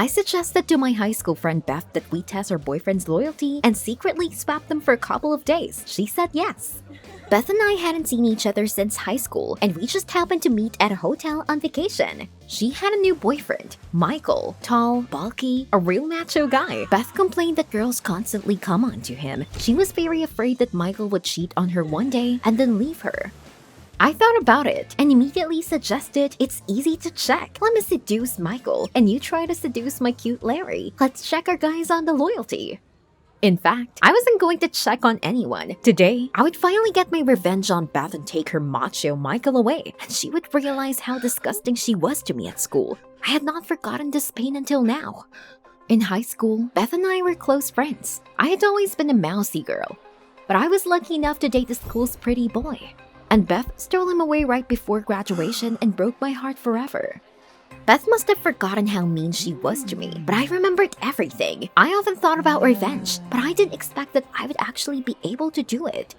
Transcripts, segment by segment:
I suggested to my high school friend Beth that we test our boyfriend's loyalty and secretly swap them for a couple of days. She said yes. Beth and I hadn't seen each other since high school, and we just happened to meet at a hotel on vacation. She had a new boyfriend, Michael. Tall, bulky, a real macho guy. Beth complained that girls constantly come on to him. She was very afraid that Michael would cheat on her one day and then leave her. I thought about it and immediately suggested it's easy to check. Let me seduce Michael, and you try to seduce my cute Larry. Let's check our guys on the loyalty. In fact, I wasn't going to check on anyone. Today, I would finally get my revenge on Beth and take her macho Michael away, and she would realize how disgusting she was to me at school. I had not forgotten this pain until now. In high school, Beth and I were close friends. I had always been a mousy girl, but I was lucky enough to date the school's pretty boy. And Beth stole him away right before graduation and broke my heart forever. Beth must have forgotten how mean she was to me, but I remembered everything. I often thought about revenge, but I didn't expect that I would actually be able to do it.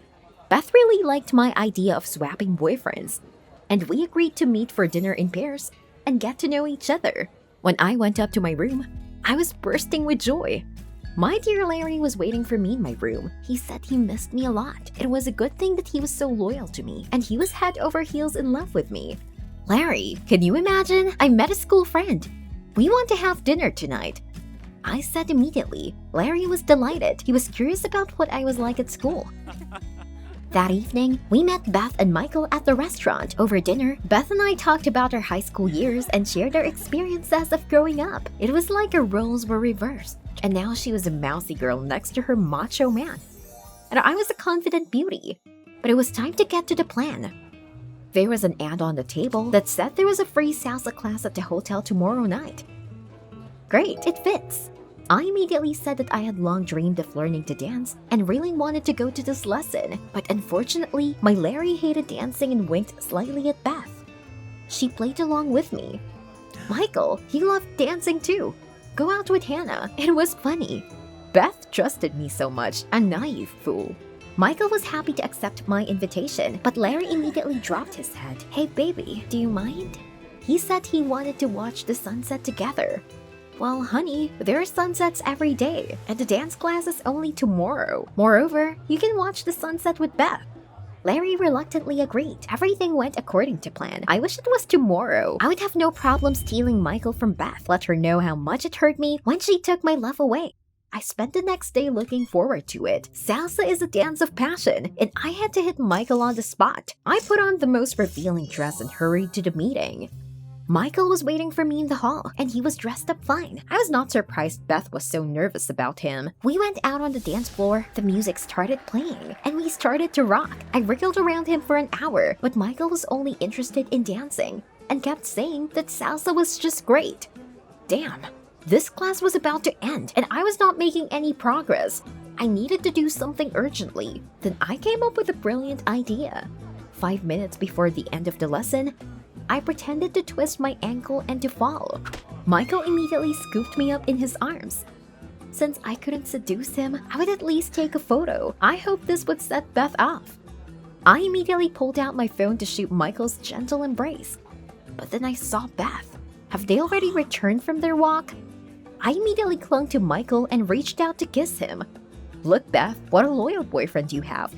Beth really liked my idea of swapping boyfriends, and we agreed to meet for dinner in pairs and get to know each other. When I went up to my room, I was bursting with joy. My dear Larry was waiting for me in my room. He said he missed me a lot. It was a good thing that he was so loyal to me, and he was head over heels in love with me. Larry, can you imagine? I met a school friend. We want to have dinner tonight. I said immediately. Larry was delighted. He was curious about what I was like at school. That evening, we met Beth and Michael at the restaurant. Over dinner, Beth and I talked about our high school years and shared our experiences of growing up. It was like our roles were reversed, and now she was a mousy girl next to her macho man. And I was a confident beauty. But it was time to get to the plan. There was an ad on the table that said there was a free salsa class at the hotel tomorrow night. Great, it fits. I immediately said that I had long dreamed of learning to dance and really wanted to go to this lesson, but unfortunately, my Larry hated dancing and winked slightly at Beth. She played along with me. Michael, he loved dancing too. Go out with Hannah. It was funny. Beth trusted me so much, a naive fool. Michael was happy to accept my invitation, but Larry immediately dropped his head. Hey baby, do you mind? He said he wanted to watch the sunset together. Well, honey, there are sunsets every day, and the dance class is only tomorrow. Moreover, you can watch the sunset with Beth. Larry reluctantly agreed. Everything went according to plan. I wish it was tomorrow. I would have no problem stealing Michael from Beth, let her know how much it hurt me when she took my love away. I spent the next day looking forward to it. Salsa is a dance of passion, and I had to hit Michael on the spot. I put on the most revealing dress and hurried to the meeting. Michael was waiting for me in the hall, and he was dressed up fine. I was not surprised Beth was so nervous about him. We went out on the dance floor, the music started playing, and we started to rock. I wriggled around him for an hour, but Michael was only interested in dancing, and kept saying that salsa was just great. Damn. This class was about to end, and I was not making any progress. I needed to do something urgently. Then I came up with a brilliant idea. 5 minutes before the end of the lesson, I pretended to twist my ankle and to fall. Michael immediately scooped me up in his arms. Since I couldn't seduce him, I would at least take a photo. I hoped this would set Beth off. I immediately pulled out my phone to shoot Michael's gentle embrace. But then I saw Beth. Have they already returned from their walk? I immediately clung to Michael and reached out to kiss him. Look, Beth, what a loyal boyfriend you have.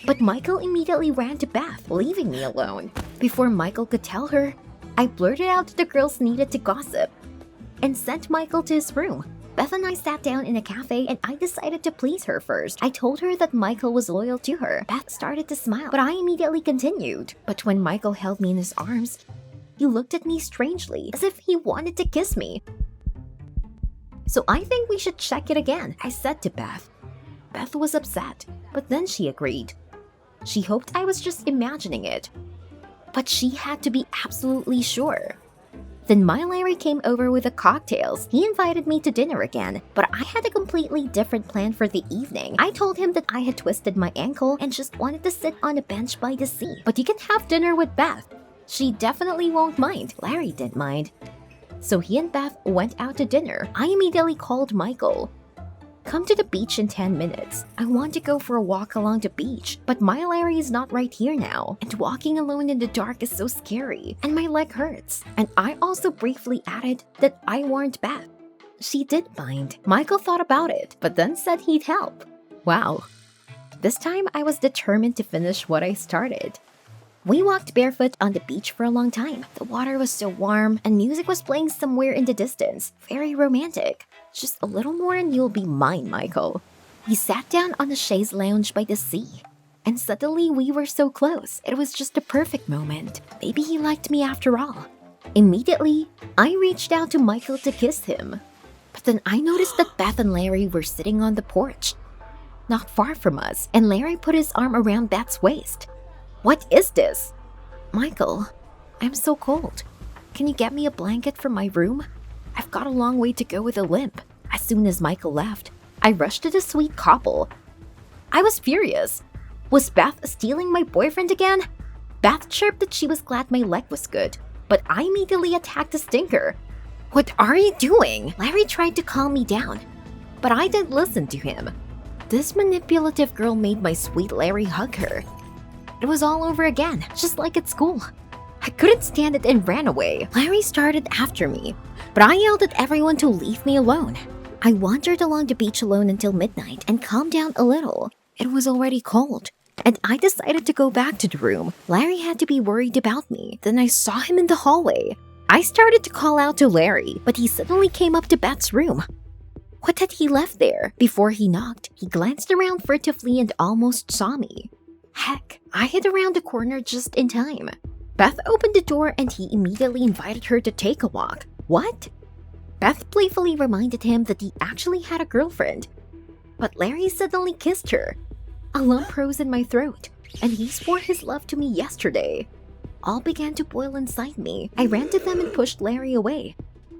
But Michael immediately ran to Beth, leaving me alone. Before Michael could tell her, I blurted out that the girls needed to gossip and sent Michael to his room. Beth and I sat down in a cafe and I decided to please her first. I told her that Michael was loyal to her. Beth started to smile, but I immediately continued. But when Michael held me in his arms, he looked at me strangely, as if he wanted to kiss me. So I think we should check it again, I said to Beth. Beth was upset, but then she agreed. She hoped I was just imagining it, but she had to be absolutely sure. Then my Larry came over with the cocktails. He invited me to dinner again, but I had a completely different plan for the evening. I told him that I had twisted my ankle and just wanted to sit on a bench by the sea. But you can have dinner with Beth. She definitely won't mind. Larry didn't mind. So he and Beth went out to dinner. I immediately called Michael. Come to the beach in 10 minutes. I want to go for a walk along the beach, but my Larry is not right here now, and walking alone in the dark is so scary, and my leg hurts. And I also briefly added that I warned Beth. She did mind. Michael thought about it, but then said he'd help. Wow. This time I was determined to finish what I started. We walked barefoot on the beach for a long time. The water was so warm, and music was playing somewhere in the distance. Very romantic. Just a little more and you'll be mine, Michael. We sat down on the chaise lounge by the sea. And suddenly we were so close. It was just a perfect moment. Maybe he liked me after all. Immediately, I reached out to Michael to kiss him. But then I noticed that Beth and Larry were sitting on the porch, not far from us, and Larry put his arm around Beth's waist. What is this? Michael, I'm so cold. Can you get me a blanket from my room? I've got a long way to go with a limp. As soon as Michael left, I rushed to the sweet couple. I was furious. Was Beth stealing my boyfriend again? Beth chirped that she was glad my leg was good, but I immediately attacked the stinker. What are you doing? Larry tried to calm me down, but I didn't listen to him. This manipulative girl made my sweet Larry hug her. It was all over again, just like at school. I couldn't stand it and ran away. Larry started after me, but I yelled at everyone to leave me alone. I wandered along the beach alone until midnight and calmed down a little. It was already cold, and I decided to go back to the room. Larry had to be worried about me. Then I saw him in the hallway. I started to call out to Larry, but he suddenly came up to Beth's room. What had he left there? Before he knocked, he glanced around furtively and almost saw me. Heck, I hid around the corner just in time. Beth opened the door and he immediately invited her to take a walk. What? Beth playfully reminded him that he actually had a girlfriend. But Larry suddenly kissed her. A lump rose in my throat, and he swore his love to me yesterday. All began to boil inside me. I ran to them and pushed Larry away.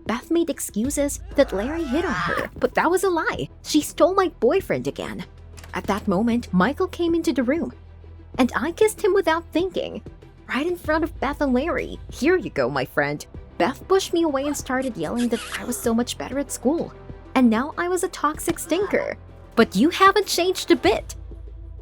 Beth made excuses that Larry hit on her, but that was a lie. She stole my boyfriend again. At that moment, Michael came into the room, and I kissed him without thinking, right in front of Beth and Larry. Here you go, my friend. Beth pushed me away and started yelling that I was so much better at school, and now I was a toxic stinker. But you haven't changed a bit.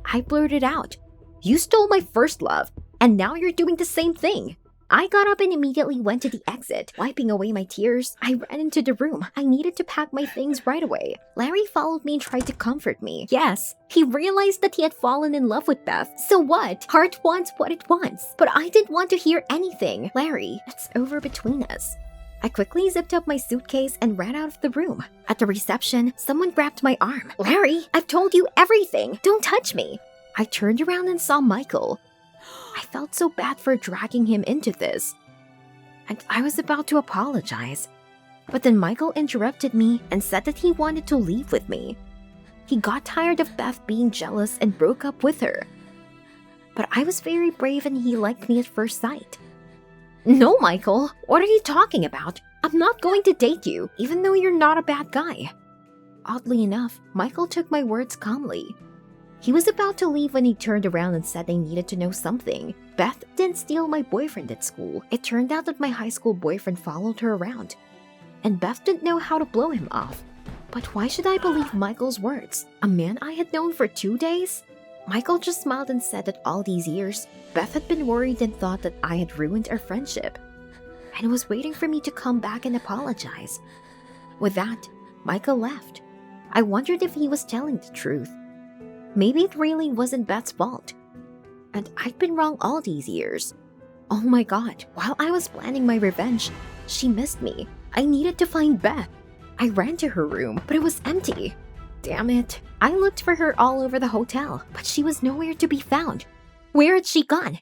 I blurted out, you stole my first love, and now you're doing the same thing. I got up and immediately went to the exit. Wiping away my tears, I ran into the room. I needed to pack my things right away. Larry followed me and tried to comfort me. Yes, he realized that he had fallen in love with Beth. So what? Heart wants what it wants. But I didn't want to hear anything. Larry, it's over between us. I quickly zipped up my suitcase and ran out of the room. At the reception, someone grabbed my arm. Larry, I've told you everything. Don't touch me. I turned around and saw Michael. I felt so bad for dragging him into this, and I was about to apologize. But then Michael interrupted me and said that he wanted to leave with me. He got tired of Beth being jealous and broke up with her. But I was very brave and he liked me at first sight. No, Michael, what are you talking about? I'm not going to date you, even though you're not a bad guy. Oddly enough, Michael took my words calmly. He was about to leave when he turned around and said I needed to know something. Beth didn't steal my boyfriend at school. It turned out that my high school boyfriend followed her around, and Beth didn't know how to blow him off. But why should I believe Michael's words? A man I had known for 2 days? Michael just smiled and said that all these years, Beth had been worried and thought that I had ruined our friendship, and was waiting for me to come back and apologize. With that, Michael left. I wondered if he was telling the truth. Maybe it really wasn't Beth's fault, and I'd been wrong all these years. Oh my god, while I was planning my revenge, she missed me. I needed to find Beth. I ran to her room, but it was empty. Damn it. I looked for her all over the hotel, but she was nowhere to be found. Where had she gone?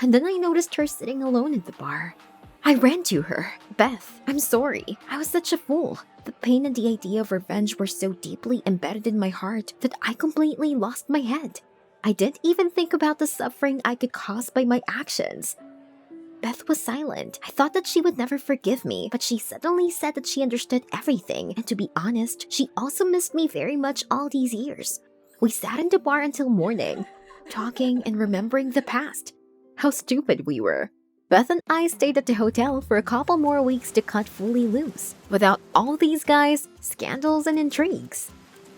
And then I noticed her sitting alone in the bar. I ran to her. Beth, I'm sorry. I was such a fool. The pain and the idea of revenge were so deeply embedded in my heart that I completely lost my head. I didn't even think about the suffering I could cause by my actions. Beth was silent. I thought that she would never forgive me, but she suddenly said that she understood everything, and to be honest, she also missed me very much all these years. We sat in the bar until morning, talking and remembering the past. How stupid we were. Beth and I stayed at the hotel for a couple more weeks to cut fully loose, without all these guys, scandals, and intrigues.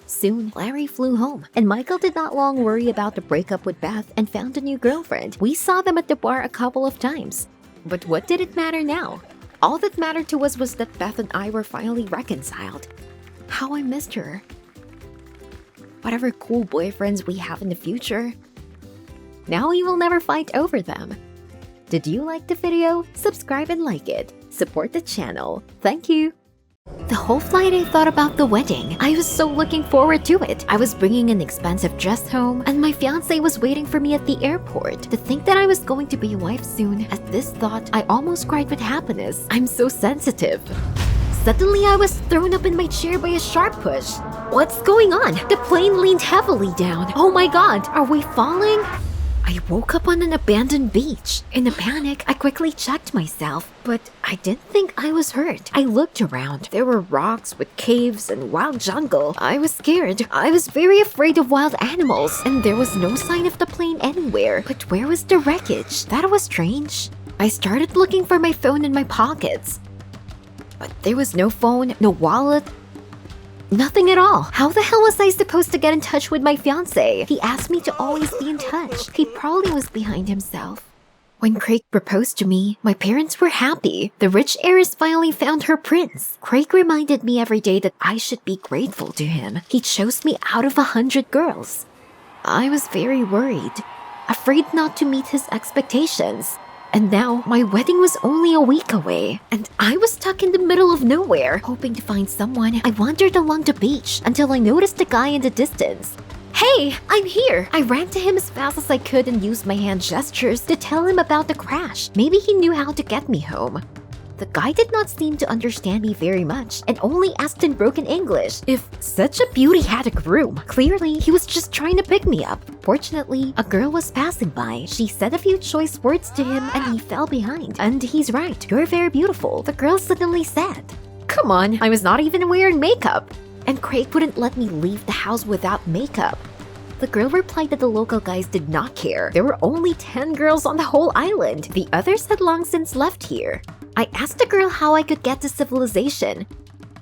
Soon, Larry flew home, and Michael did not long worry about the breakup with Beth and found a new girlfriend. We saw them at the bar a couple of times. But what did it matter now? All that mattered to us was that Beth and I were finally reconciled. How I missed her. Whatever cool boyfriends we have in the future, now we will never fight over them. Did you like the video? Subscribe and like it. Support the channel. Thank you. The whole flight I thought about the wedding. I was so looking forward to it. I was bringing an expensive dress home, and my fiancé was waiting for me at the airport. To think that I was going to be a wife soon, at this thought, I almost cried with happiness. I'm so sensitive. Suddenly, I was thrown up in my chair by a sharp push. What's going on? The plane leaned heavily down. Oh my god, are we falling? I woke up on an abandoned beach. In a panic, I quickly checked myself, but I didn't think I was hurt. I looked around. There were rocks with caves and wild jungle. I was scared. I was very afraid of wild animals, and there was no sign of the plane anywhere. But where was the wreckage? That was strange. I started looking for my phone in my pockets, but there was no phone, no wallet, nothing at all. How the hell was I supposed to get in touch with my fiancé? He asked me to always be in touch. He probably was behind himself. When Craig proposed to me, my parents were happy. The rich heiress finally found her prince. Craig reminded me every day that I should be grateful to him. He chose me out of 100 girls. I was very worried, afraid not to meet his expectations. And now, my wedding was only a week away, and I was stuck in the middle of nowhere, hoping to find someone. I wandered along the beach until I noticed a guy in the distance. Hey, I'm here! I ran to him as fast as I could and used my hand gestures to tell him about the crash. Maybe he knew how to get me home. The guy did not seem to understand me very much and only asked in broken English if such a beauty had a groom. Clearly, he was just trying to pick me up. Fortunately, a girl was passing by. She said a few choice words to him and he fell behind. And he's right, you're very beautiful, the girl suddenly said. Come on, I was not even wearing makeup. And Craig wouldn't let me leave the house without makeup. The girl replied that the local guys did not care. There were only 10 girls on the whole island. The others had long since left here. I asked the girl how I could get to civilization.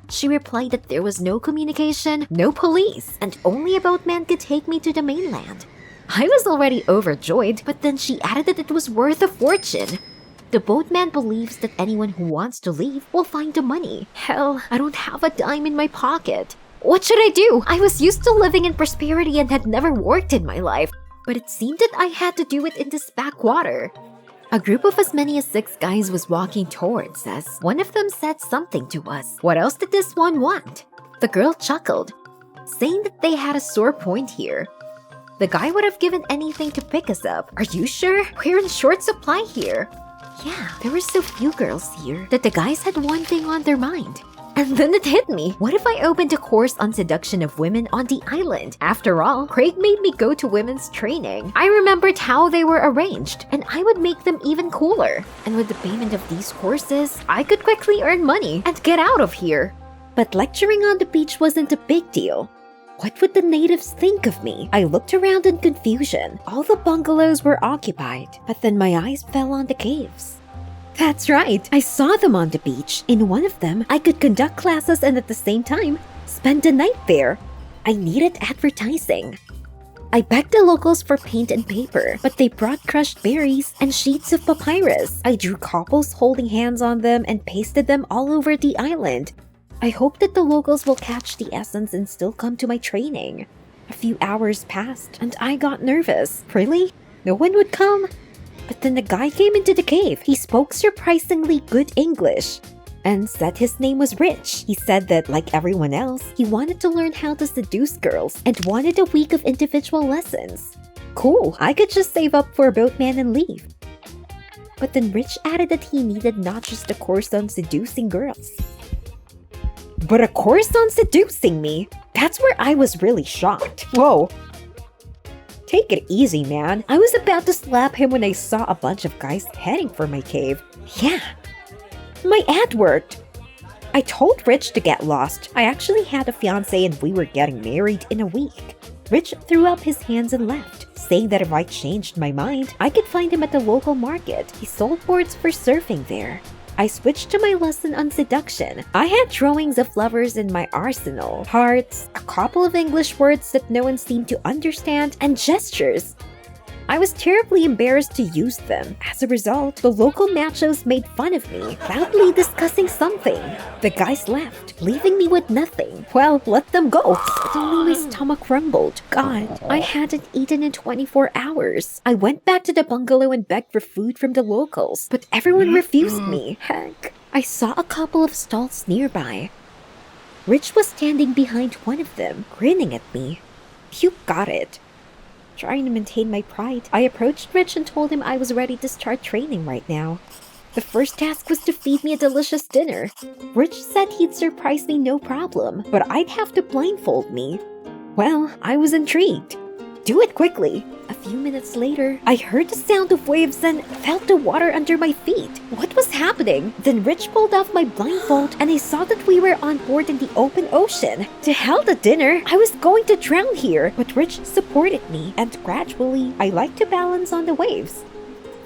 She replied that there was no communication, no police, and only a boatman could take me to the mainland. I was already overjoyed, but then she added that it was worth a fortune. The boatman believes that anyone who wants to leave will find the money. Hell, I don't have a dime in my pocket. What should I do? I was used to living in prosperity and had never worked in my life, but it seemed that I had to do it in this backwater. A group of as many as 6 guys was walking towards us. One of them said something to us. What else did this one want? The girl chuckled, saying that they had a sore point here. The guy would have given anything to pick us up. Are you sure? We're in short supply here. Yeah, there were so few girls here that the guys had one thing on their mind. And then it hit me. What if I opened a course on seduction of women on the island? After all, Craig made me go to women's training. I remembered how they were arranged, and I would make them even cooler. And with the payment of these courses, I could quickly earn money and get out of here. But lecturing on the beach wasn't a big deal. What would the natives think of me? I looked around in confusion. All the bungalows were occupied, but then my eyes fell on the caves. That's right, I saw them on the beach. In one of them, I could conduct classes and at the same time, spend the night there. I needed advertising. I begged the locals for paint and paper, but they brought crushed berries and sheets of papyrus. I drew couples holding hands on them and pasted them all over the island. I hope that the locals will catch the essence and still come to my training. A few hours passed, and I got nervous. Really? No one would come? But then the guy came into the cave. He spoke surprisingly good English and said his name was Rich. He said that, like everyone else, he wanted to learn how to seduce girls and wanted a week of individual lessons. Cool, I could just save up for a boatman and leave. But then Rich added that he needed not just a course on seducing girls, but a course on seducing me. That's where I was really shocked. Whoa. Take it easy, man. I was about to slap him when I saw a bunch of guys heading for my cave. Yeah, my ad worked. I told Rich to get lost. I actually had a fiancé and we were getting married in a week. Rich threw up his hands and left, saying that if I changed my mind, I could find him at the local market. He sold boards for surfing there. I switched to my lesson on seduction. I had drawings of lovers in my arsenal, hearts, a couple of English words that no one seemed to understand, and gestures. I was terribly embarrassed to use them. As a result, the local machos made fun of me, loudly discussing something. The guys left, leaving me with nothing. Well, let them go. Suddenly my stomach rumbled. God, I hadn't eaten in 24 hours. I went back to the bungalow and begged for food from the locals, but everyone refused me. Heck. I saw a couple of stalls nearby. Rich was standing behind one of them, grinning at me. You got it. Trying to maintain my pride, I approached Rich and told him I was ready to start training right now. The first task was to feed me a delicious dinner. Rich said he'd surprise me no problem, but I'd have to blindfold me. Well, I was intrigued. Do it quickly. A few minutes later, I heard the sound of waves and felt the water under my feet. What was happening? Then Rich pulled off my blindfold and I saw that we were on board in the open ocean. To hell the dinner! I was going to drown here, but Rich supported me and gradually, I liked to balance on the waves.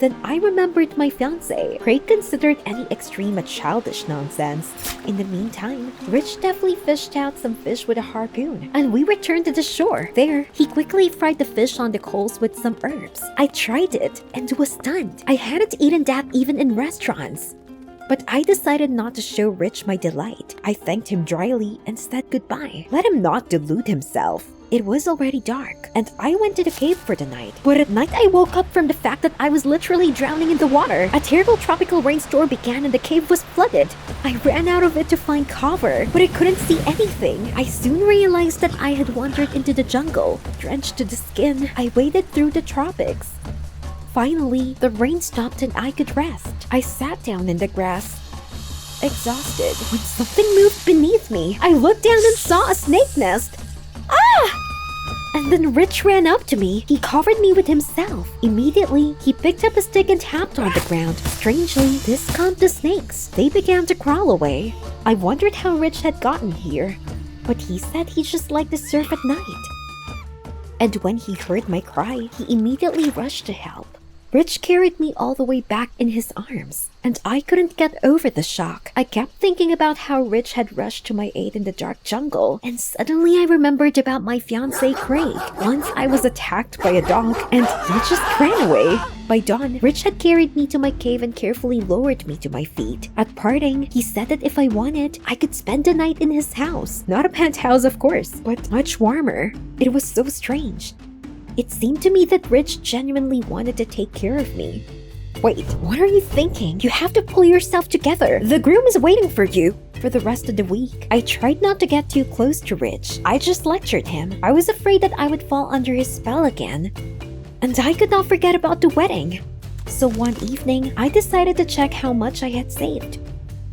Then I remembered my fiancé. Craig considered any extreme a childish nonsense. In the meantime, Rich deftly fished out some fish with a harpoon, and we returned to the shore. There, he quickly fried the fish on the coals with some herbs. I tried it and was stunned. I hadn't eaten that even in restaurants. But I decided not to show Rich my delight. I thanked him dryly and said goodbye. Let him not delude himself. It was already dark, and I went to the cave for the night. But at night, I woke up from the fact that I was literally drowning in the water. A terrible tropical rainstorm began and the cave was flooded. I ran out of it to find cover, but I couldn't see anything. I soon realized that I had wandered into the jungle. Drenched to the skin, I waded through the tropics. Finally, the rain stopped and I could rest. I sat down in the grass, exhausted, when something moved beneath me. I looked down and saw a snake nest. Ah! And then Rich ran up to me. He covered me with himself. Immediately, he picked up a stick and tapped on the ground. Strangely, this calmed the snakes. They began to crawl away. I wondered how Rich had gotten here, but he said he just liked to surf at night. And when he heard my cry, he immediately rushed to help. Rich carried me all the way back in his arms, and I couldn't get over the shock. I kept thinking about how Rich had rushed to my aid in the dark jungle, and suddenly I remembered about my fiancé Craig. Once I was attacked by a dog, and he just ran away. By dawn, Rich had carried me to my cave and carefully lowered me to my feet. At parting, he said that if I wanted, I could spend the night in his house. Not a penthouse, of course, but much warmer. It was so strange. It seemed to me that Rich genuinely wanted to take care of me. Wait, what are you thinking? You have to pull yourself together. The groom is waiting for you. For the rest of the week, I tried not to get too close to Rich. I just lectured him. I was afraid that I would fall under his spell again. And I could not forget about the wedding. So one evening, I decided to check how much I had saved.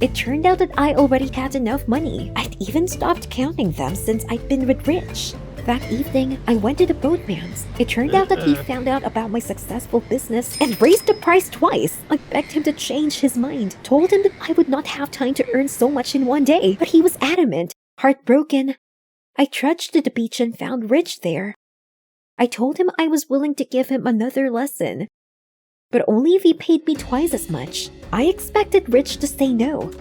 It turned out that I already had enough money. I'd even stopped counting them since I'd been with Rich. That evening, I went to the boatman's. It turned out that he found out about my successful business and raised the price twice. I begged him to change his mind, told him that I would not have time to earn so much in one day, but he was adamant. Heartbroken, I trudged to the beach and found Rich there. I told him I was willing to give him another lesson, but only if he paid me twice as much. I expected Rich to say no,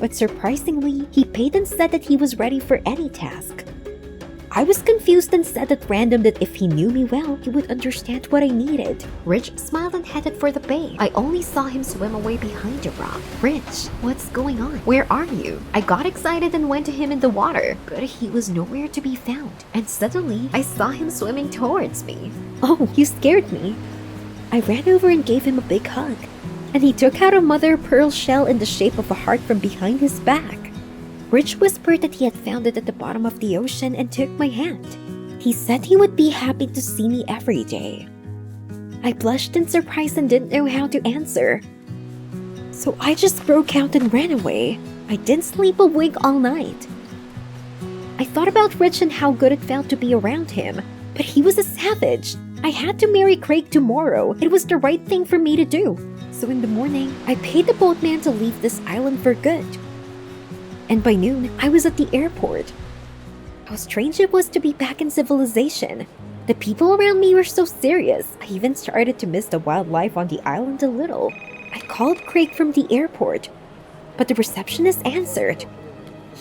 but surprisingly, he paid and said that he was ready for any task. I was confused and said at random that if he knew me well, he would understand what I needed. Rich smiled and headed for the bay. I only saw him swim away behind a rock. Rich, what's going on? Where are you? I got excited and went to him in the water, but he was nowhere to be found. And suddenly, I saw him swimming towards me. Oh, you scared me. I ran over and gave him a big hug, and he took out a mother of pearl shell in the shape of a heart from behind his back. Rich whispered that he had found it at the bottom of the ocean and took my hand. He said he would be happy to see me every day. I blushed in surprise and didn't know how to answer. So I just broke out and ran away. I didn't sleep a wink all night. I thought about Rich and how good it felt to be around him, but he was a savage. I had to marry Craig tomorrow. It was the right thing for me to do. So in the morning, I paid the boatman to leave this island for good. And by noon, I was at the airport. How strange it was to be back in civilization. The people around me were so serious. I even started to miss the wildlife on the island a little. I called Craig from the airport, but the receptionist answered.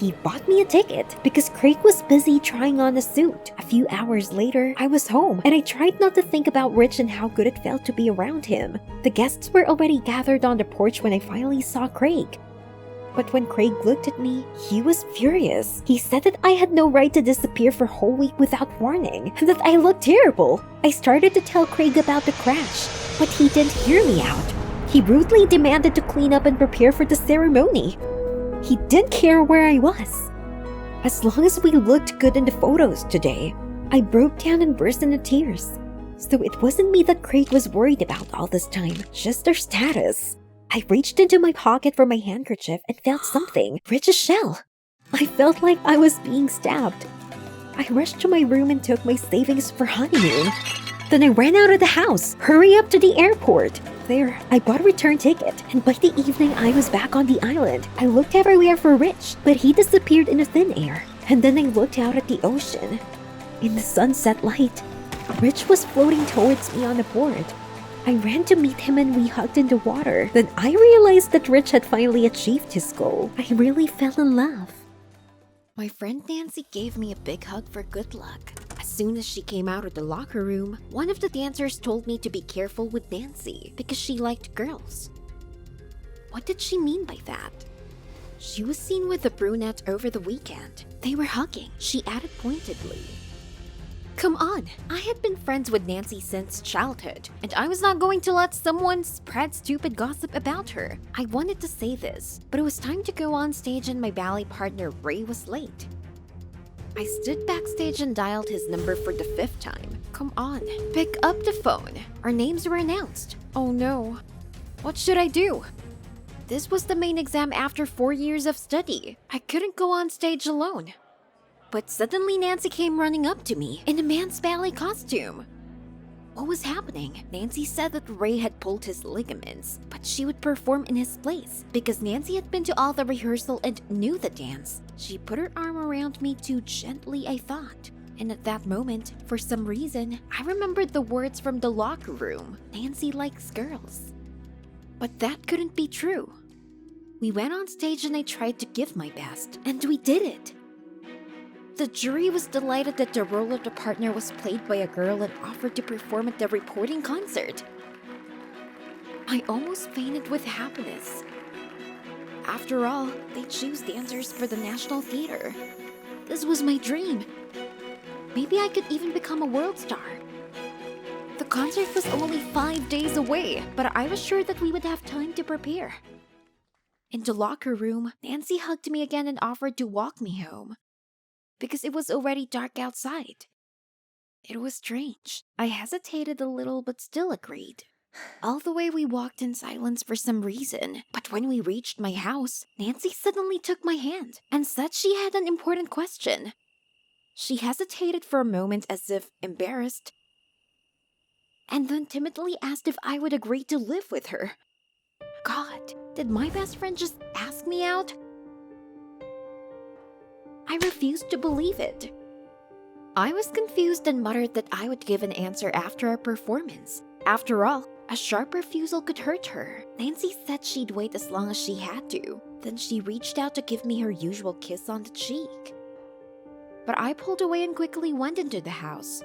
he bought me a ticket because Craig was busy trying on a suit. A few hours later, I was home and I tried not to think about Rich and how good it felt to be around him. The guests were already gathered on the porch when I finally saw Craig. But when Craig looked at me, he was furious. He said that I had no right to disappear for a whole week without warning, and that I looked terrible. I started to tell Craig about the crash, but he didn't hear me out. He rudely demanded to clean up and prepare for the ceremony. He didn't care where I was. As long as we looked good in the photos today, I broke down and burst into tears. So it wasn't me that Craig was worried about all this time, just their status. I reached into my pocket for my handkerchief and felt something. Rich's shell. I felt like I was being stabbed. I rushed to my room and took my savings for honeymoon. Then I ran out of the house, hurry up to the airport. There, I bought a return ticket, and by the evening I was back on the island. I looked everywhere for Rich, but he disappeared in the thin air. And then I looked out at the ocean. In the sunset light, Rich was floating towards me on a board. I ran to meet him and we hugged in the water. Then I realized that Rich had finally achieved his goal. I really fell in love. My friend Nancy gave me a big hug for good luck. As soon as she came out of the locker room, one of the dancers told me to be careful with Nancy because she liked girls. What did she mean by that? She was seen with a brunette over the weekend. They were hugging, she added pointedly. Come on, I had been friends with Nancy since childhood, and I was not going to let someone spread stupid gossip about her. I wanted to say this, but it was time to go on stage and my ballet partner Ray was late. I stood backstage and dialed his number for the 5th time. Come on, pick up the phone. Our names were announced. Oh no. What should I do? This was the main exam after 4 years of study. I couldn't go on stage alone. But suddenly Nancy came running up to me in a man's ballet costume. What was happening? Nancy said that Ray had pulled his ligaments, but she would perform in his place because Nancy had been to all the rehearsal and knew the dance. She put her arm around me too gently, I thought. And at that moment, for some reason, I remembered the words from the locker room. Nancy likes girls. But that couldn't be true. We went on stage and I tried to give my best, and we did it. The jury was delighted that the role of the partner was played by a girl and offered to perform at the reporting concert. I almost fainted with happiness. After all, they choose dancers for the National Theater. This was my dream. Maybe I could even become a world star. The concert was only 5 days away, but I was sure that we would have time to prepare. In the locker room, Nancy hugged me again and offered to walk me home, because it was already dark outside. It was strange. I hesitated a little but still agreed. All the way we walked in silence for some reason, but when we reached my house, Nancy suddenly took my hand and said she had an important question. She hesitated for a moment as if embarrassed, and then timidly asked if I would agree to live with her. God, did my best friend just ask me out? I refused to believe it. I was confused and muttered that I would give an answer after our performance. After all, a sharp refusal could hurt her. Nancy said she'd wait as long as she had to. Then she reached out to give me her usual kiss on the cheek. But I pulled away and quickly went into the house.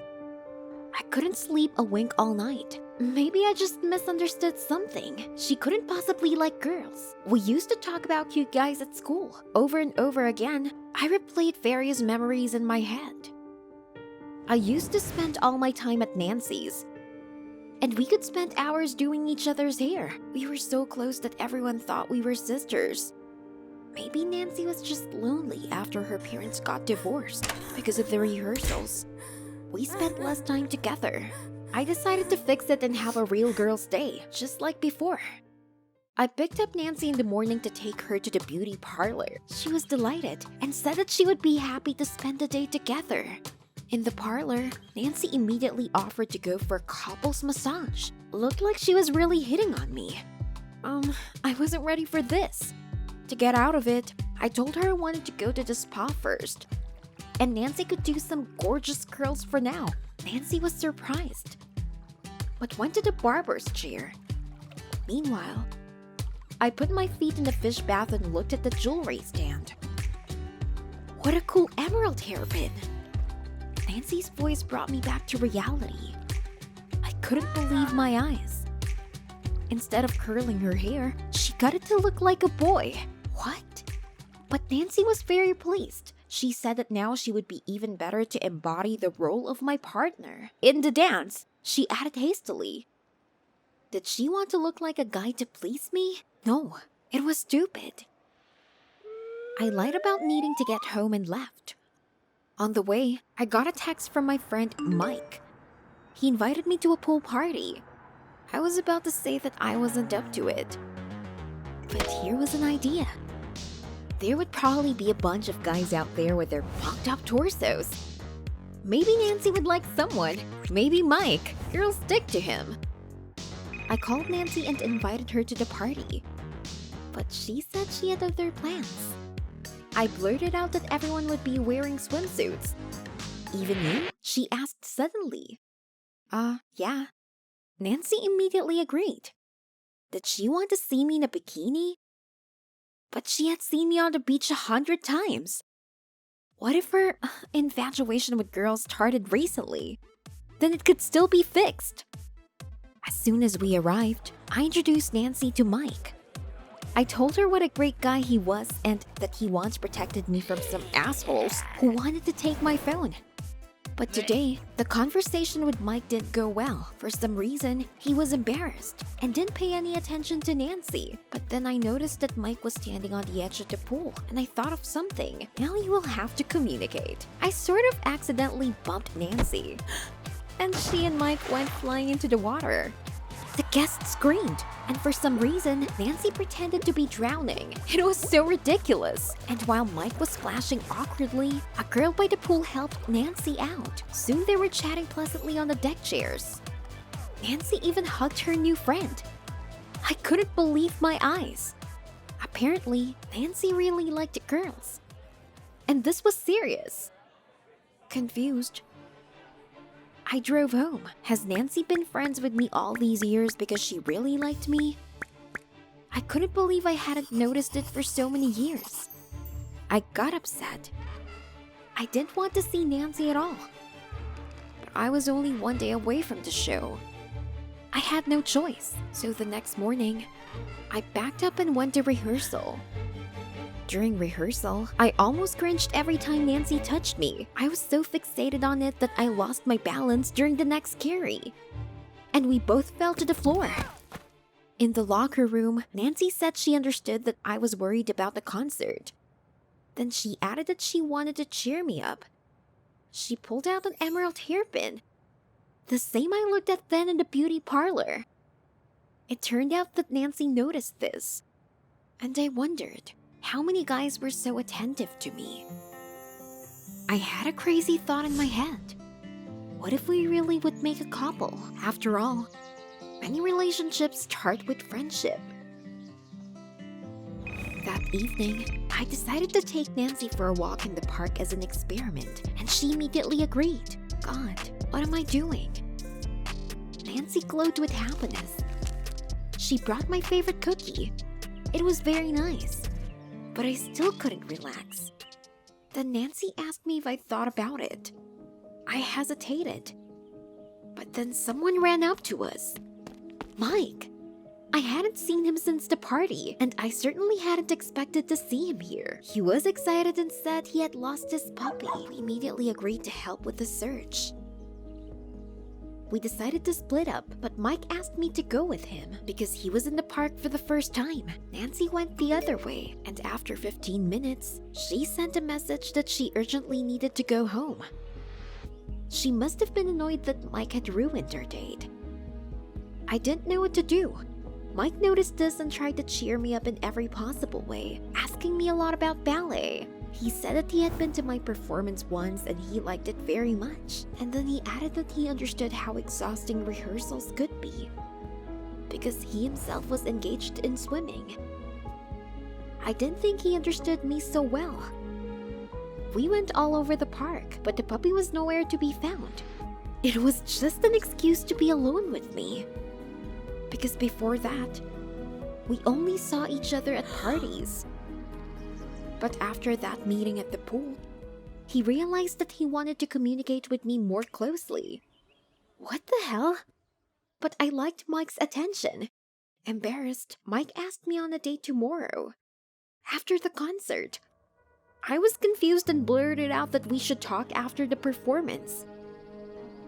I couldn't sleep a wink all night. Maybe I just misunderstood something. She couldn't possibly like girls. We used to talk about cute guys at school. Over and over again, I replayed various memories in my head. I used to spend all my time at Nancy's, and we could spend hours doing each other's hair. We were so close that everyone thought we were sisters. Maybe Nancy was just lonely after her parents got divorced because of the rehearsals. We spent less time together. I decided to fix it and have a real girl's day, just like before. I picked up Nancy in the morning to take her to the beauty parlor. She was delighted and said that she would be happy to spend the day together. In the parlor, Nancy immediately offered to go for a couples massage. Looked like she was really hitting on me. I wasn't ready for this. To get out of it, I told her I wanted to go to the spa first, and Nancy could do some gorgeous curls for now. Nancy was surprised, but went to the barber's chair. Meanwhile, I put my feet in the fish bath and looked at the jewelry stand. What a cool emerald hairpin! Nancy's voice brought me back to reality. I couldn't believe my eyes. Instead of curling her hair, she got it to look like a boy. What? But Nancy was very pleased. She said that now she would be even better to embody the role of my partner. In the dance, she added hastily. Did she want to look like a guy to please me? No, it was stupid. I lied about needing to get home and left. On the way, I got a text from my friend Mike. He invited me to a pool party. I was about to say that I wasn't up to it. But here was an idea. There would probably be a bunch of guys out there with their pumped up torsos. Maybe Nancy would like someone. Maybe Mike. Girls stick to him. I called Nancy and invited her to the party. But she said she had other plans. I blurted out that everyone would be wearing swimsuits. Even you? She asked suddenly. Yeah. Nancy immediately agreed. Did she want to see me in a bikini? But she had seen me on the beach 100 times. What if her infatuation with girls started recently? Then it could still be fixed. As soon as we arrived, I introduced Nancy to Mike. I told her what a great guy he was and that he once protected me from some assholes who wanted to take my phone. But today, the conversation with Mike didn't go well. For some reason, he was embarrassed and didn't pay any attention to Nancy. But then I noticed that Mike was standing on the edge of the pool, and I thought of something. Now you will have to communicate. I sort of accidentally bumped Nancy, and she and Mike went flying into the water. The guests screamed, and for some reason, Nancy pretended to be drowning. It was so ridiculous. And while Mike was splashing awkwardly, a girl by the pool helped Nancy out. Soon they were chatting pleasantly on the deck chairs. Nancy even hugged her new friend. I couldn't believe my eyes. Apparently, Nancy really liked girls. And this was serious. Confused, I drove home. Has Nancy been friends with me all these years because she really liked me? I couldn't believe I hadn't noticed it for so many years. I got upset. I didn't want to see Nancy at all. But I was only one day away from the show. I had no choice, so the next morning, I packed up and went to rehearsal. During rehearsal, I almost cringed every time Nancy touched me. I was so fixated on it that I lost my balance during the next carry. And we both fell to the floor. In the locker room, Nancy said she understood that I was worried about the concert. Then she added that she wanted to cheer me up. She pulled out an emerald hairpin, the same I looked at then in the beauty parlor. It turned out that Nancy noticed this. And I wondered, how many guys were so attentive to me? I had a crazy thought in my head. What if we really would make a couple? After all, many relationships start with friendship. That evening, I decided to take Nancy for a walk in the park as an experiment, and she immediately agreed. God, what am I doing? Nancy glowed with happiness. She brought my favorite cookie. It was very nice. But I still couldn't relax. Then Nancy asked me if I thought about it. I hesitated. But then someone ran up to us. Mike. I hadn't seen him since the party, and I certainly hadn't expected to see him here. He was excited and said he had lost his puppy. We immediately agreed to help with the search. We decided to split up, but Mike asked me to go with him because he was in the park for the first time. Nancy went the other way, and after 15 minutes, she sent a message that she urgently needed to go home. She must have been annoyed that Mike had ruined our date. I didn't know what to do. Mike noticed this and tried to cheer me up in every possible way, asking me a lot about ballet. He said that he had been to my performance once and he liked it very much. And then he added that he understood how exhausting rehearsals could be, because he himself was engaged in swimming. I didn't think he understood me so well. We went all over the park, but the puppy was nowhere to be found. It was just an excuse to be alone with me. Because before that, we only saw each other at parties. But after that meeting at the pool, He realized that he wanted to communicate with me more closely. What the hell? But I liked Mike's attention. Embarrassed, Mike asked me on a date tomorrow. After the concert. I was confused and blurted out that we should talk after the performance.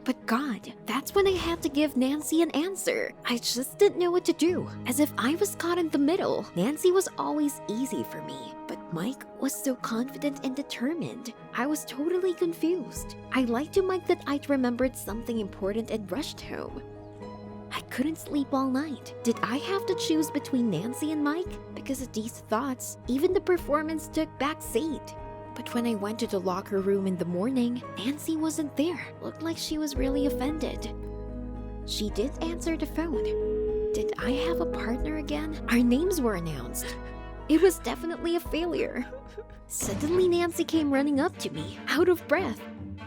But God, that's when I had to give Nancy an answer. I just didn't know what to do, as if I was caught in the middle. Nancy was always easy for me, but Mike was so confident and determined. I was totally confused. I lied to Mike that I'd remembered something important and rushed home. I couldn't sleep all night. Did I have to choose between Nancy and Mike? Because of these thoughts, even the performance took back seat. But when I went to the locker room in the morning, Nancy wasn't there. Looked like she was really offended. She did answer the phone. Did I have a partner again? Our names were announced. It was definitely a failure. Suddenly Nancy came running up to me, out of breath.